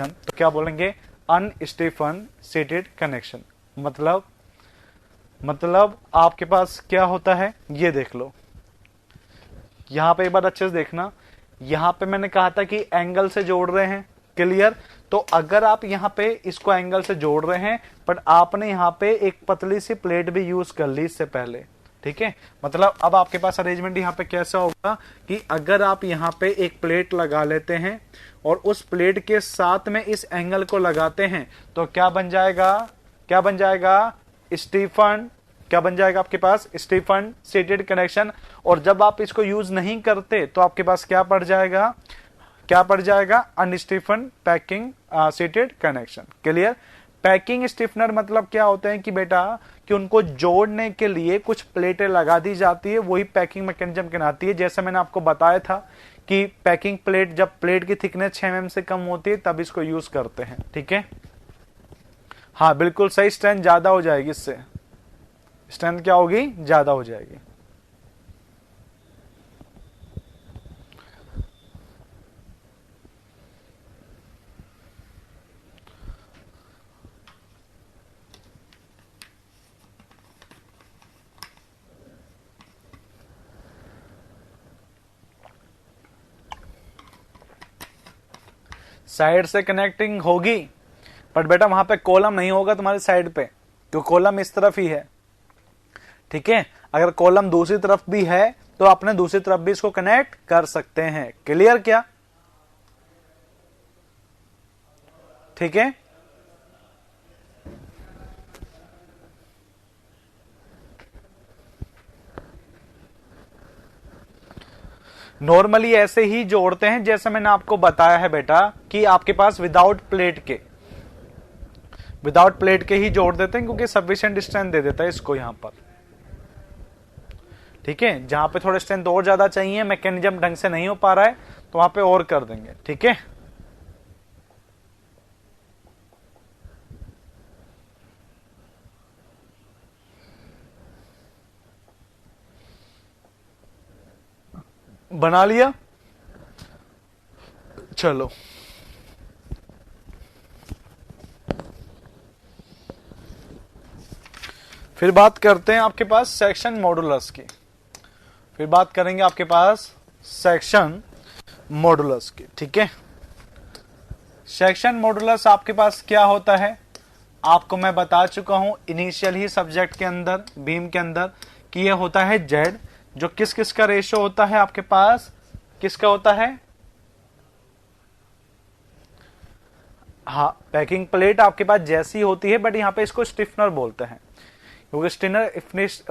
तो क्या बोलेंगे? Unstiffen seated connection. मतलब आपके पास क्या होता है, ये देख लो। यहां पे एक बार अच्छे से देखना, यहां पे मैंने कहा था कि एंगल से जोड़ रहे हैं, क्लियर। तो अगर आप यहां पे इसको एंगल से जोड़ रहे हैं, पर आपने यहां पे एक पतली सी प्लेट भी यूज कर ली इससे पहले, ठीक है। मतलब अब आपके पास अरेंजमेंट यहां पे कैसा होगा कि अगर आप यहां पे एक प्लेट लगा लेते हैं और उस प्लेट के साथ में इस एंगल को लगाते हैं, तो क्या बन जाएगा? स्टीफन, क्या बन जाएगा आपके पास? Stephen seated connection. और जब आप इसको यूज नहीं करते तो आपके पास क्या पड़ जाएगा? Unstiffen packing seated connection. Clear? Packing stiffener मतलब क्या होते हैं कि बेटा कि उनको जोड़ने के लिए कुछ प्लेटें लगा दी जाती है, वही पैकिंग मैकेनिज्म कहलाती है। जैसे मैंने आपको बताया था कि पैकिंग प्लेट, जब प्लेट की थिकनेस 6 mm से कम होती है तब इसको यूज करते हैं, ठीक है। हाँ बिल्कुल सही, स्ट्रेंथ ज्यादा हो जाएगी, इससे स्ट्रेंथ क्या होगी? ज्यादा हो जाएगी। साइड से कनेक्टिंग होगी, बट बेटा वहां पे कॉलम नहीं होगा तुम्हारी साइड पे, क्योंकि कॉलम इस तरफ ही है। ठीक है, अगर कॉलम दूसरी तरफ भी है तो अपने दूसरी तरफ भी इसको कनेक्ट कर सकते हैं। क्लियर क्या? ठीक है, नॉर्मली ऐसे ही जोड़ते हैं जैसे मैंने आपको बताया है बेटा कि आपके पास विदाउट प्लेट के ही जोड़ देते हैं, क्योंकि सफिशिएंट स्ट्रेंथ दे देता है इसको यहां पर। ठीक है, जहां पे थोड़ा स्ट्रेंथ और ज्यादा चाहिए, मैकेनिज्म ढंग से नहीं हो पा रहा है, तो वहां पे और कर देंगे। ठीक है, बना लिया। चलो फिर बात करते हैं आपके पास सेक्शन मॉडुलस की। फिर बात करेंगे आपके पास सेक्शन मॉडुलस की। ठीक है, सेक्शन मॉडुलस आपके पास क्या होता है, आपको मैं बता चुका हूं इनिशियल ही सब्जेक्ट के अंदर, बीम के अंदर, कि ये होता है जेड, जो किस किस का रेशियो होता है आपके पास, किसका होता है, हाँ, पैकिंग प्लेट आपके पास जैसी होती है, बट यहां पे इसको स्टिफनर बोलते हैं, क्योंकि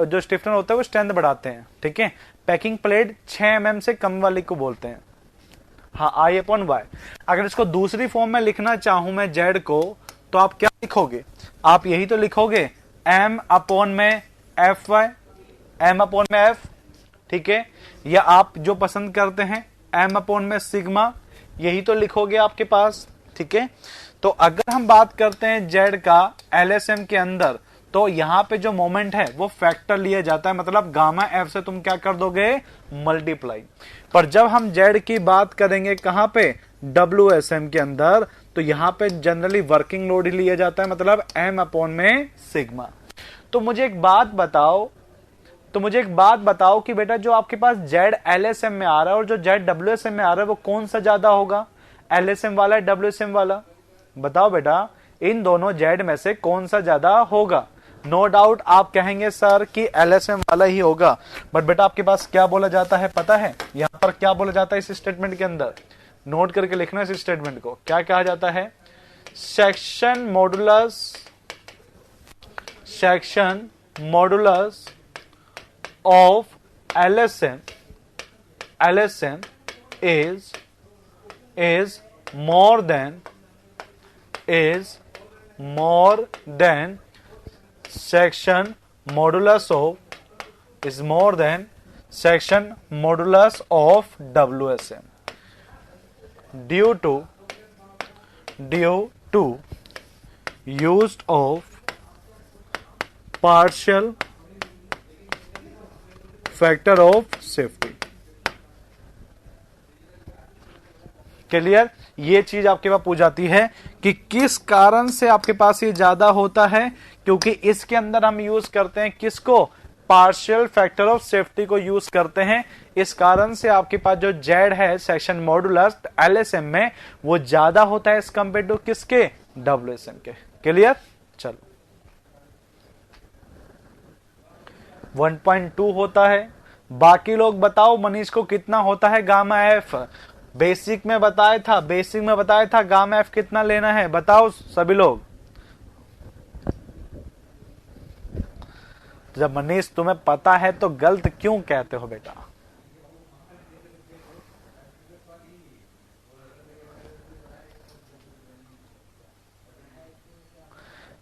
जो स्टिफनर होता है वो स्ट्रेंथ बढ़ाते हैं। ठीक है, पैकिंग प्लेट 6 mm से कम वाली को बोलते हैं। हाँ, I/Y। अगर इसको दूसरी फॉर्म में लिखना चाहूं मैं जेड को, तो आप क्या लिखोगे, आप यही तो लिखोगे M/Fy, M/F। ठीक है, या आप जो पसंद करते हैं M/σ, यही तो लिखोगे आपके पास। ठीक है, तो अगर हम बात करते हैं जेड का LSM के अंदर, तो यहां पे जो मोमेंट है वो फैक्टर लिया जाता है, मतलब गामा एफ से तुम क्या कर दोगे, मल्टीप्लाई। पर जब हम जेड की बात करेंगे कहां पे, WSM के अंदर, तो यहां पे जनरली वर्किंग लोड ही लिया जाता है, मतलब M/σ। तो मुझे एक बात बताओ कि बेटा जो आपके पास जेड LSM में आ रहा है और जो जेड WSM में आ रहा है, वो कौन सा ज्यादा होगा, LSM वाला या WSM वाला? बताओ बेटा, इन दोनों जेड में से कौन सा ज्यादा होगा? नो डाउट आप कहेंगे सर कि LSM वाला ही होगा, बट बेटा आपके पास क्या बोला जाता है पता है, यहां पर क्या बोला जाता है इस स्टेटमेंट के अंदर, नोट करके लिखना इस स्टेटमेंट को, क्या कहा जाता है, section modulus of LSM is more than section modulus of WSM due to use of partial factor of safety। Clear? ये चीज आपके पास पूछ जाती है कि किस कारण से आपके पास ये ज्यादा होता है, क्योंकि इसके अंदर हम यूज करते हैं किसको, पार्शियल फैक्टर ऑफ सेफ्टी को यूज करते हैं। इस कारण से आपके पास जो जेड है सेक्शन मॉडुलस LSM में, वो ज्यादा होता है एज कंपेयर टू किसके, WSM के। क्लियर? चलो 1.2 होता है। बाकी लोग बताओ मनीष को कितना होता है गामा एफ? बेसिक में बताया था गामा एफ कितना लेना है, बताओ सभी लोग। जब मनीष तुम्हें पता है तो गलत क्यों कहते हो बेटा?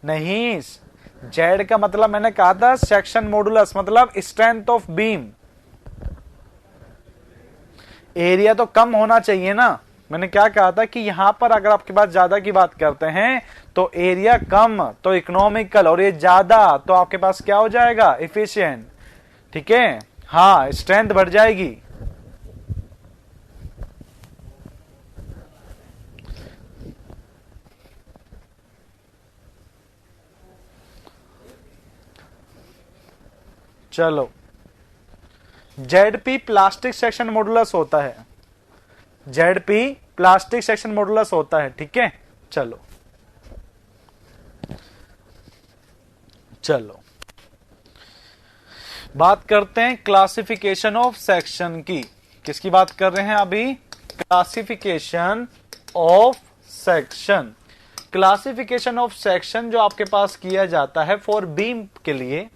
नहीं, जेड का मतलब मैंने कहा था सेक्शन मॉडुलस, मतलब स्ट्रेंथ ऑफ बीम। एरिया तो कम होना चाहिए ना, मैंने क्या कहा था कि यहां पर अगर आपके पास ज्यादा की बात करते हैं तो एरिया कम तो इकोनॉमिकल, और ये ज्यादा तो आपके पास क्या हो जाएगा, इफिशिएंट। ठीक है, हाँ, स्ट्रेंथ बढ़ जाएगी। चलो, ZP प्लास्टिक सेक्शन मॉडुलस होता है, ZP प्लास्टिक सेक्शन मॉडुलस होता है। ठीक है, चलो चलो बात करते हैं क्लासिफिकेशन ऑफ सेक्शन की। किसकी बात कर रहे हैं अभी? Classification of section. Classification of section जो आपके पास किया जाता है फॉर बीम के लिए,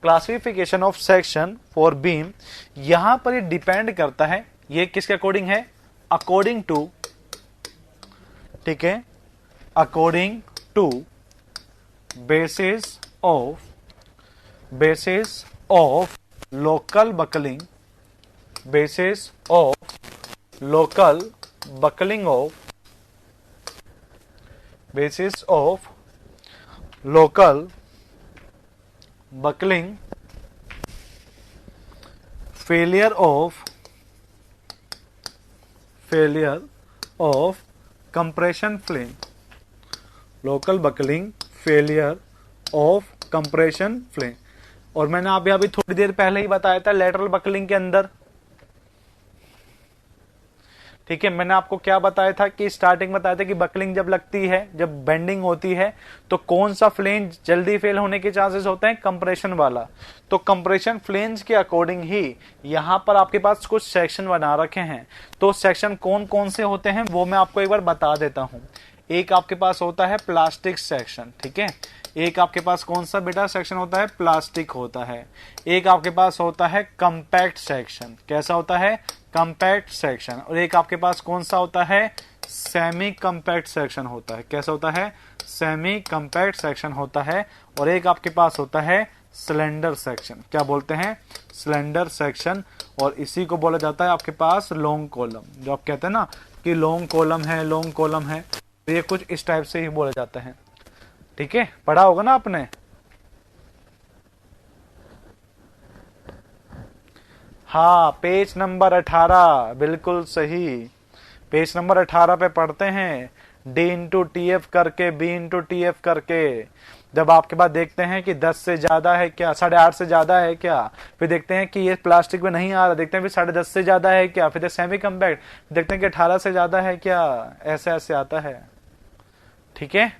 classification of section for beam, यहां पर ये डिपेंड करता है, ये किसके अकॉर्डिंग है? अकॉर्डिंग टू, ठीक है, according to basis of local buckling, basis of local buckling of, basis of local buckling, failure of compression flame, local buckling, failure of compression flame। और मैंने अभी थोड़ी देर पहले ही बताया था लेटरल बकलिंग के अंदर, ठीक है, मैंने आपको क्या बताया था कि स्टार्टिंग बताया था कि बकलिंग जब लगती है, जब बेंडिंग होती है, तो कौन सा फ्लेंज जल्दी फेल होने के चांसेस होते हैं? कंप्रेशन वाला। तो कंप्रेशन फ्लेंज के अकॉर्डिंग ही यहां पर आपके पास कुछ सेक्शन बना रखे हैं। तो सेक्शन कौन कौन से होते हैं वो मैं आपको एक बार बता देता हूं। एक आपके पास होता है प्लास्टिक सेक्शन, ठीक है, एक आपके पास कौन सा बेटा सेक्शन होता है? प्लास्टिक होता है। एक आपके पास होता है कंपैक्ट सेक्शन, कैसा होता है? Compact section. और एक आपके पास कौन सा होता है? सेमी कंपैक्ट सेक्शन होता है। कैसा होता है? सेमी कंपैक्ट सेक्शन होता है। और एक आपके पास होता है सिलेंडर सेक्शन। क्या बोलते हैं? Cylinder section. और इसी को बोला जाता है आपके पास लॉन्ग कॉलम। जो आप कहते हैं ना कि लॉन्ग कॉलम है, लॉन्ग कॉलम है, तो ये कुछ इस टाइप से ही बोला जाता है। ठीक है, पढ़ा होगा ना आपने? हाँ, पेज नंबर 18, बिल्कुल सही, पेज नंबर 18 पे पढ़ते हैं डी इंटू टी एफ करके, बी इंटू टी एफ करके। जब आपके पास देखते हैं कि 10 से ज्यादा है क्या, 8.5 से ज्यादा है क्या, फिर देखते हैं कि ये प्लास्टिक में नहीं आ रहा, देखते हैं फिर 10.5 से ज्यादा है क्या, फिर सेमी कम्पैक्ट, देखते हैं कि 18 से ज्यादा है क्या, ऐसे ऐसे आता है। ठीक है,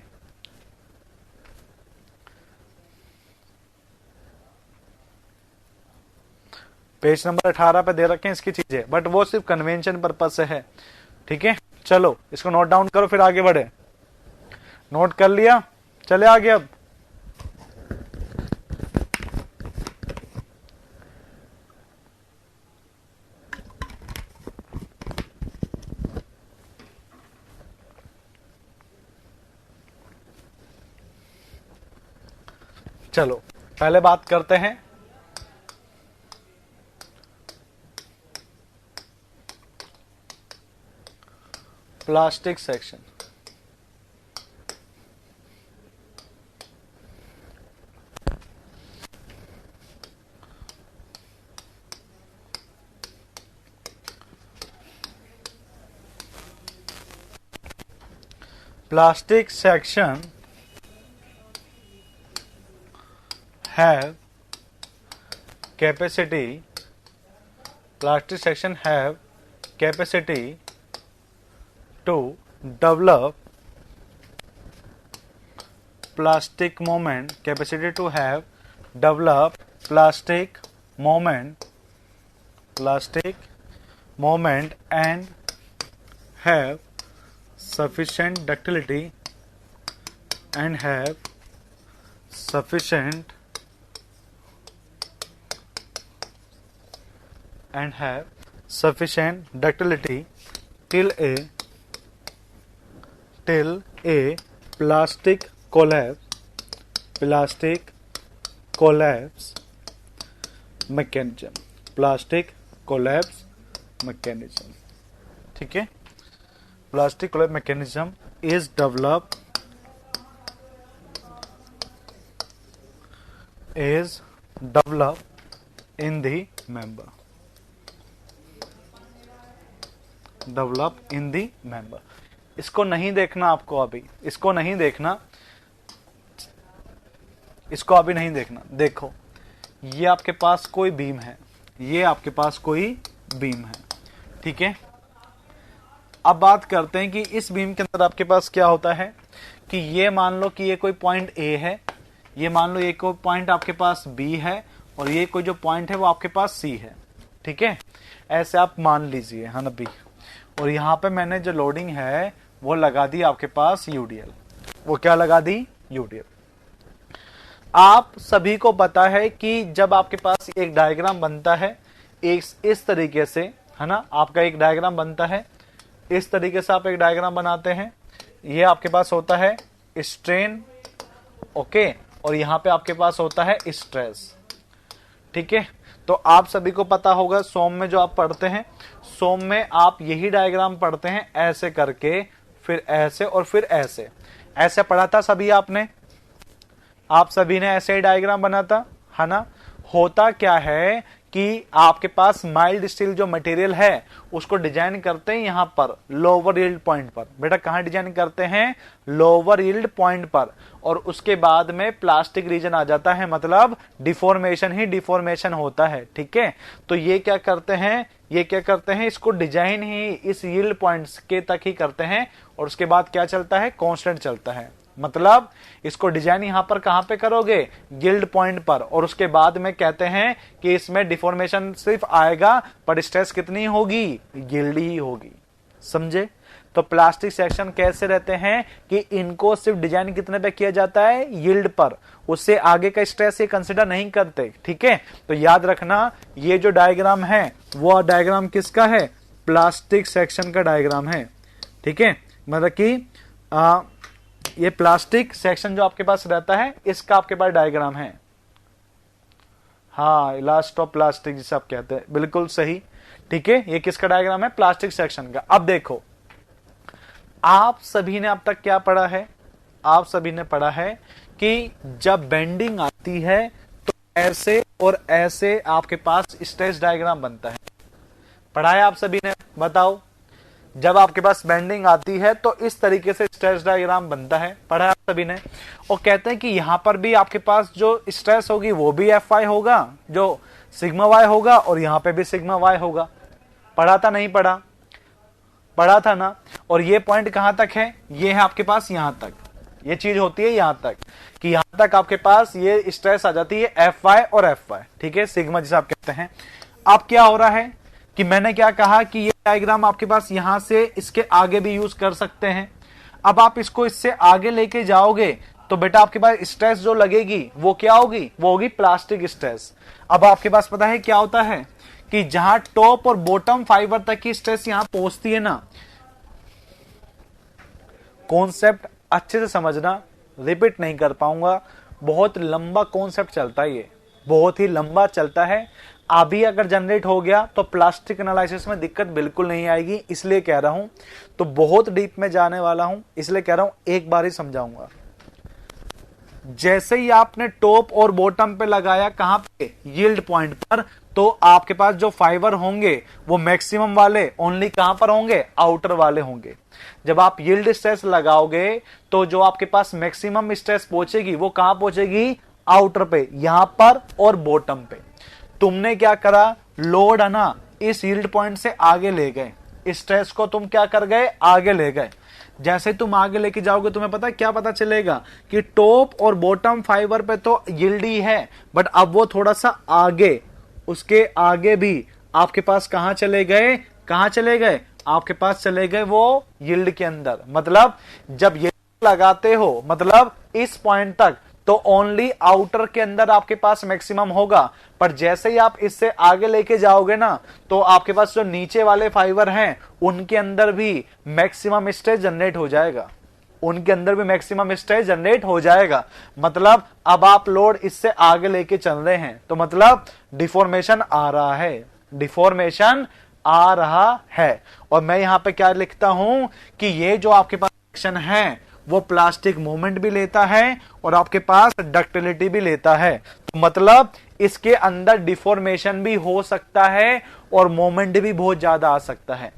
पेज नंबर 18 पे दे रखे हैं इसकी चीजें, बट वो सिर्फ कन्वेंशन पर्पज से है। ठीक है, चलो इसको नोट डाउन करो फिर आगे बढ़े। नोट कर लिया, चले आगे अब। चलो पहले बात करते हैं plastic section. Plastic section have capacity, plastic section have capacity to develop plastic moment, capacity to have develop plastic moment and have sufficient ductility and have sufficient ductility till a plastic collapse mechanism, plastic collapse mechanism। ठीक है, plastic collapse mechanism is developed in the member, develop in the member। इसको नहीं देखना आपको अभी, इसको नहीं देखना, इसको अभी नहीं देखना। देखो ये आपके पास कोई बीम है, ये आपके पास कोई बीम है, ठीक है, अब बात करते हैं कि इस बीम के अंदर आपके पास क्या होता है कि ये मान लो कि ये कोई पॉइंट ए है, ये मान लो ये कोई पॉइंट आपके पास बी है, और ये कोई जो पॉइंट है वो आपके पास सी है। ठीक है, ऐसे आप मान लीजिए, है ना बी, और यहां पे मैंने जो लोडिंग है वो लगा दी आपके पास यूडीएल। वो क्या लगा दी? यूडीएल। आप सभी को पता है कि जब आपके पास एक डायग्राम बनता है एक इस तरीके से, है ना, आपका एक डायग्राम बनता है इस तरीके से, आप एक डायग्राम बनाते हैं, ये आपके पास होता है स्ट्रेन, ओके, और यहां पे आपके पास होता है स्ट्रेस। ठीक है, तो आप सभी को पता होगा सोम में जो आप पढ़ते हैं, सोम में आप यही डायग्राम पढ़ते हैं ऐसे करके, फिर ऐसे और फिर ऐसे, ऐसे पढ़ा था सभी आपने, आप सभी ने ऐसे ही डायग्राम बना था, है ना। होता क्या है कि आपके पास माइल्ड स्टील जो मटेरियल है उसको डिजाइन करते हैं यहां पर लोअर यील्ड पॉइंट पर। बेटा कहां डिजाइन करते हैं? लोअर यील्ड पॉइंट पर, और उसके बाद में प्लास्टिक रीजन आ जाता है, मतलब डिफॉर्मेशन ही डिफॉर्मेशन होता है। ठीक है, तो ये क्या करते हैं, ये क्या करते हैं, इसको डिजाइन ही इस यील्ड पॉइंट्स के तक ही करते हैं, और उसके बाद क्या चलता है? कांस्टेंट चलता है। मतलब इसको डिजाइन यहां पर कहां पे करोगे? यील्ड पॉइंट पर, और उसके बाद में कहते हैं कि इसमें डिफॉर्मेशन सिर्फ आएगा पर स्ट्रेस कितनी होगी? यील्ड ही होगी। समझे? तो प्लास्टिक सेक्शन कैसे रहते हैं कि इनको सिर्फ डिजाइन कितने पे किया जाता है? यील्ड पर, उससे आगे का स्ट्रेस ये कंसिडर नहीं करते। ठीक है, तो याद रखना ये जो डायग्राम है वो डायग्राम किसका है? प्लास्टिक सेक्शन का डायग्राम है। ठीक है, मतलब कि ये प्लास्टिक सेक्शन जो आपके पास रहता है इसका आपके पास डायग्राम है। हाँ, इलास्टो प्लास्टिक जिसे आप कहते हैं, बिल्कुल सही। ठीक है, ये किसका डायग्राम है? प्लास्टिक सेक्शन का। अब देखो, आप सभी ने अब तक क्या पढ़ा है? आप सभी ने पढ़ा है कि जब बेंडिंग आती है तो ऐसे और ऐसे आपके पास स्ट्रेस डायग्राम बनता है। पढ़ा है आप सभी ने? बताओ, जब आपके पास बेंडिंग आती है तो इस तरीके से स्ट्रेस डायग्राम बनता है। पढ़ा है आप सभी ने? और कहते हैं कि यहां पर भी आपके पास जो स्ट्रेस होगी वो भी एफ वाई होगा, जो सिग्मा वाई होगा, और यहां पे भी सिग्मा वाई होगा। पढ़ा था नहीं पढ़ा? पढ़ा था ना। और ये पॉइंट कहां तक है? ये है आपके पास यहां तक, ये चीज होती है यहां तक, कि यहां तक आपके पास ये स्ट्रेस आ जाती है एफ वाई और एफ वाई। ठीक है, सिग्मा जिसे आप कहते हैं। अब क्या हो रहा है कि मैंने क्या कहा कि ये डायग्राम आपके पास यहां से इसके आगे भी यूज कर सकते हैं। अब आप इसको इससे आगे लेके जाओगे तो बेटा आपके पास स्ट्रेस जो लगेगी वो क्या होगी? वो होगी प्लास्टिक स्ट्रेस। अब आपके पास पता है क्या होता है कि जहां टॉप और बॉटम फाइबर तक की स्ट्रेस यहां पहुंचती है ना, कॉन्सेप्ट अच्छे से समझना, रिपीट नहीं कर पाऊंगा, बहुत लंबा कॉन्सेप्ट चलता है, ये बहुत ही लंबा चलता है। अभी अगर जनरेट हो गया तो प्लास्टिक एनालिसिस में दिक्कत बिल्कुल नहीं आएगी, इसलिए कह रहा हूं। तो बहुत डीप में जाने वाला हूं, इसलिए कह रहा हूं एक बार ही समझाऊंगा। जैसे ही आपने टॉप और बॉटम पे लगाया, कहां पे? यील्ड पॉइंट पर, तो आपके पास जो फाइबर होंगे वो मैक्सिमम वाले ओनली कहां पर होंगे? आउटर वाले होंगे। जब आप यील्ड स्ट्रेस लगाओगे तो जो आपके पास मैक्सिमम स्ट्रेस पहुंचेगी वो कहां पहुंचेगी? आउटर पे, यहां पर और बॉटम पे। तुमने क्या करा? लोड है ना इस यील्ड पॉइंट से आगे ले गए, स्ट्रेस को तुम क्या कर गए? आगे ले गए। जैसे तुम आगे लेके जाओगे तुम्हें पता क्या पता चलेगा कि टॉप और बॉटम फाइबर पे तो यील्ड ही है, बट अब वो थोड़ा सा आगे, उसके आगे भी आपके पास कहां चले गए? कहां चले गए? आपके पास चले गए वो यील्ड के अंदर। मतलब जब ये लगाते हो, मतलब इस पॉइंट तक तो ओनली आउटर के अंदर आपके पास मैक्सिमम होगा, पर जैसे ही आप इससे आगे लेके जाओगे ना तो आपके पास जो नीचे वाले फाइबर हैं उनके अंदर भी मैक्सिमम स्ट्रेस जनरेट हो जाएगा, उनके अंदर भी मैक्सिमम स्ट्रेस जनरेट हो जाएगा। मतलब अब आप लोड इससे आगे लेके चल रहे हैं तो मतलब डिफॉर्मेशन आ रहा है, डिफॉर्मेशन आ रहा है। और मैं यहां पे क्या लिखता हूं कि ये जो आपके पास सेक्शन है वो प्लास्टिक मूवमेंट भी लेता है और आपके पास डक्टिलिटी भी लेता है। तो मतलब इसके अंदर डिफॉर्मेशन भी हो सकता है और मोमेंट भी बहुत ज्यादा आ सकता है।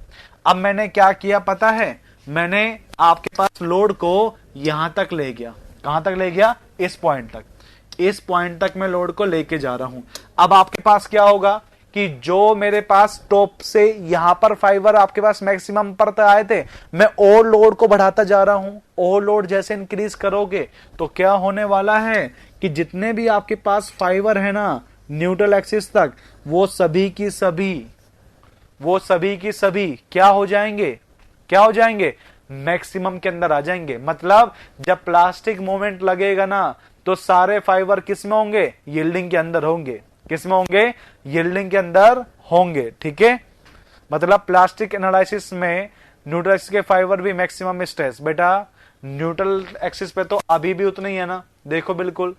अब मैंने क्या किया पता है? मैंने आपके पास लोड को यहां तक ले गया। कहां तक ले गया? इस पॉइंट तक। इस पॉइंट तक मैं लोड को लेके जा रहा हूं। अब आपके पास क्या होगा कि जो मेरे पास टॉप से यहां पर फाइबर आपके पास मैक्सिमम पर तक आए थे, मैं ओवरलोड को बढ़ाता जा रहा हूं। ओवरलोड जैसे इंक्रीज करोगे तो क्या होने वाला है कि जितने भी आपके पास फाइबर है ना न्यूट्रल एक्सिस तक, वो सभी की सभी क्या हो जाएंगे, मैक्सिमम के अंदर आ जाएंगे। मतलब जब प्लास्टिक मोमेंट लगेगा ना तो सारे फाइबर किस में होंगे, यील्डिंग के अंदर होंगे। किस में होंगे, यील्डिंग के अंदर होंगे। ठीक है, मतलब प्लास्टिक एनालिसिस में न्यूट्रल एक्सिस के फाइबर भी मैक्सिमम स्ट्रेस, बेटा न्यूट्रल एक्सिस पे तो अभी भी उतना ही है ना, देखो बिल्कुल।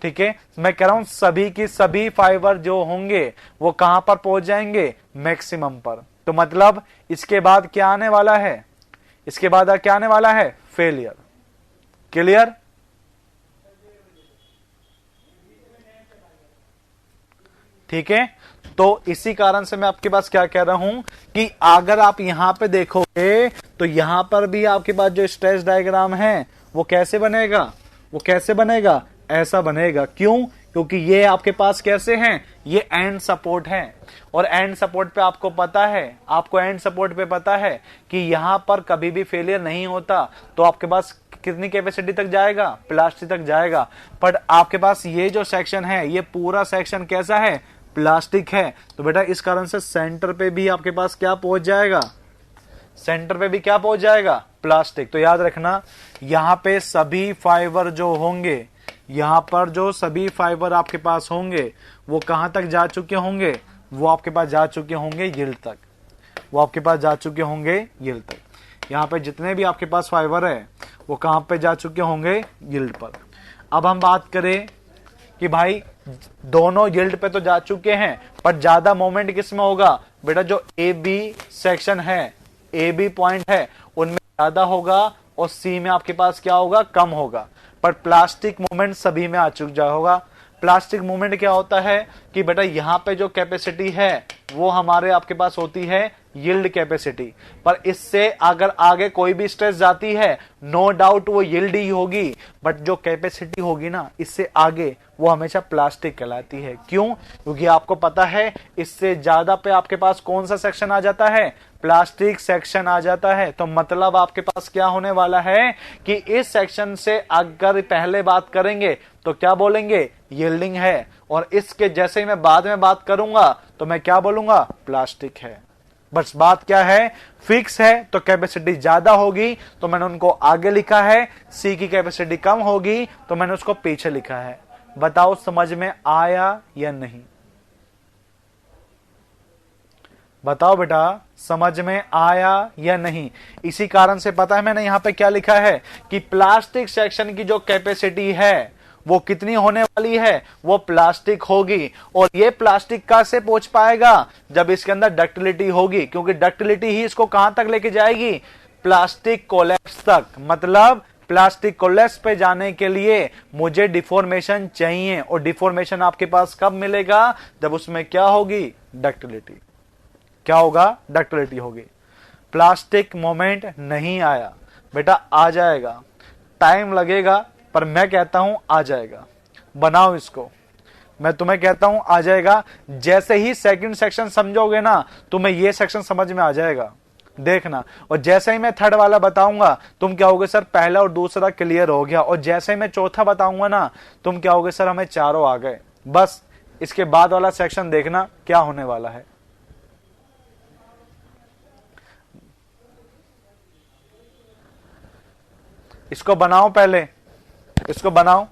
ठीक है, मैं कह रहा हूं सभी की सभी फाइबर जो होंगे वो कहां पर पहुंच जाएंगे, मैक्सिमम पर। तो मतलब इसके बाद क्या आने वाला है, इसके बाद क्या आने वाला है, फेलियर। क्लियर? ठीक है, तो इसी कारण से मैं आपके पास क्या कह रहा हूं कि अगर आप यहां पे देखोगे तो यहां पर भी आपके पास जो स्ट्रेस डायग्राम है वो कैसे बनेगा, ऐसा बनेगा। क्यों? क्योंकि ये आपके पास कैसे हैं, ये एंड सपोर्ट है। और एंड सपोर्ट पे आपको पता है कि यहां पर कभी भी फेलियर नहीं होता। तो आपके पास कितनी कैपेसिटी तक जाएगा, प्लास्टिक तक जाएगा। पर आपके पास ये जो सेक्शन है, ये पूरा सेक्शन कैसा है, प्लास्टिक है। तो बेटा इस कारण से सेंटर पे भी आपके पास क्या पहुंच जाएगा, प्लास्टिक। तो याद रखना यहां पे सभी फाइबर जो होंगे, यहां पर जो सभी फाइबर आपके पास होंगे वो कहां तक जा चुके होंगे, वो आपके पास जा चुके होंगे यील्ड तक। यहां पे जितने भी आपके पास फाइबर है वो कहां पे जा चुके होंगे, यील्ड पर। अब हम बात करें कि भाई दोनों यील्ड पे तो जा चुके हैं, पर ज्यादा मोमेंट किस में होगा, बेटा जो ए बी सेक्शन है, ए बी पॉइंट है, उनमें ज्यादा होगा और सी में आपके पास क्या होगा, कम होगा। पर प्लास्टिक मूवमेंट सभी में आ चुका होगा। प्लास्टिक मूवमेंट क्या होता है कि बेटा यहां पे जो कैपेसिटी है वो हमारे आपके पास होती है यील्ड कैपेसिटी, पर इससे अगर आगे कोई भी स्ट्रेस जाती है नो डाउट वो यील्ड ही होगी, बट जो कैपेसिटी होगी ना इससे आगे वो हमेशा प्लास्टिक कहलाती है। क्यों? क्योंकि आपको पता है इससे ज्यादा पे आपके पास कौन सा सेक्शन आ जाता है, प्लास्टिक सेक्शन आ जाता है। तो मतलब आपके पास क्या होने वाला है कि इस सेक्शन से अगर पहले बात करेंगे तो क्या बोलेंगे, यील्डिंग है, और इसके जैसे ही मैं बाद में बात करूंगा तो मैं क्या बोलूंगा, प्लास्टिक है। बस बात क्या है, फिक्स है तो कैपेसिटी ज्यादा होगी तो मैंने उनको आगे लिखा है, सी की कैपेसिटी कम होगी तो मैंने उसको पीछे लिखा है। बताओ समझ में आया या नहीं, बताओ बेटा समझ में आया या नहीं। इसी कारण से पता है मैंने यहां पे क्या लिखा है कि प्लास्टिक सेक्शन की जो कैपेसिटी है वो कितनी होने वाली है, वो प्लास्टिक होगी। और ये प्लास्टिक कहां से पहुंच पाएगा, जब इसके अंदर डक्टिलिटी होगी, क्योंकि डक्टिलिटी ही इसको कहां तक लेके जाएगी, प्लास्टिक कोलैप्स तक। मतलब प्लास्टिक कोलैप्स पे जाने के लिए मुझे डिफॉर्मेशन चाहिए, और डिफॉर्मेशन आपके पास कब मिलेगा, जब उसमें क्या होगी, डक्टिलिटी। क्या होगा, डक्टिलिटी होगी। प्लास्टिक मोमेंट नहीं आया, बेटा आ जाएगा, टाइम लगेगा, पर मैं कहता हूं आ जाएगा। बनाओ इसको, मैं तुम्हें कहता हूं आ जाएगा। जैसे ही सेकंड सेक्शन समझोगे ना तुम्हें ये सेक्शन समझ में आ जाएगा, देखना। और जैसे ही मैं थर्ड वाला बताऊंगा तुम क्या होगे, सर पहला और दूसरा क्लियर हो गया। और जैसे ही मैं चौथा बताऊंगा ना तुम क्या होगे, सर हमें चारों आ गए। बस इसके बाद वाला सेक्शन देखना क्या होने वाला है। इसको बनाओ, पहले इसको बनाओ।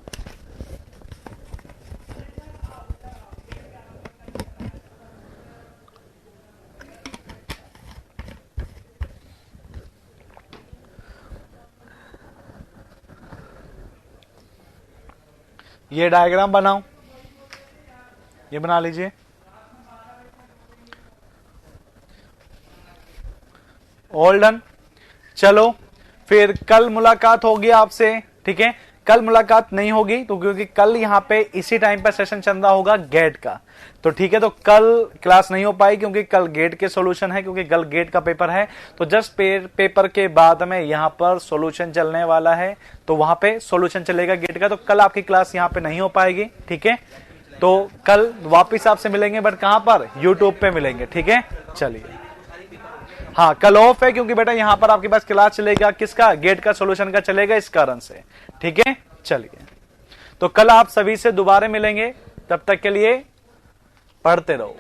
ये डायग्राम बनाओ, ये बना लीजिए। All done. चलो फिर कल मुलाकात होगी आपसे, ठीक है। कल मुलाकात नहीं होगी तो क्योंकि कल यहाँ पे इसी टाइम पर सेशन चल रहा होगा गेट का, तो ठीक है। तो कल क्लास नहीं हो पाई क्योंकि कल गेट के सॉल्यूशन है, क्योंकि कल गेट का पेपर है। तो जस्ट पेपर के बाद में यहाँ पर सॉल्यूशन चलने वाला है, तो वहां पे सॉल्यूशन चलेगा गेट का। तो कल आपकी क्लास यहाँ पे नहीं हो पाएगी, ठीक है। तो तो कल वापिस आपसे मिलेंगे, बट कहां पर, यूट्यूब पे मिलेंगे। ठीक है, चलिए। हाँ, कल ऑफ है क्योंकि बेटा यहां पर आपके पास क्लास चलेगा, किसका, गेट का सॉल्यूशन का चलेगा, इस कारण से। ठीक है, चलिए। तो कल आप सभी से दोबारा मिलेंगे, तब तक के लिए पढ़ते रहो।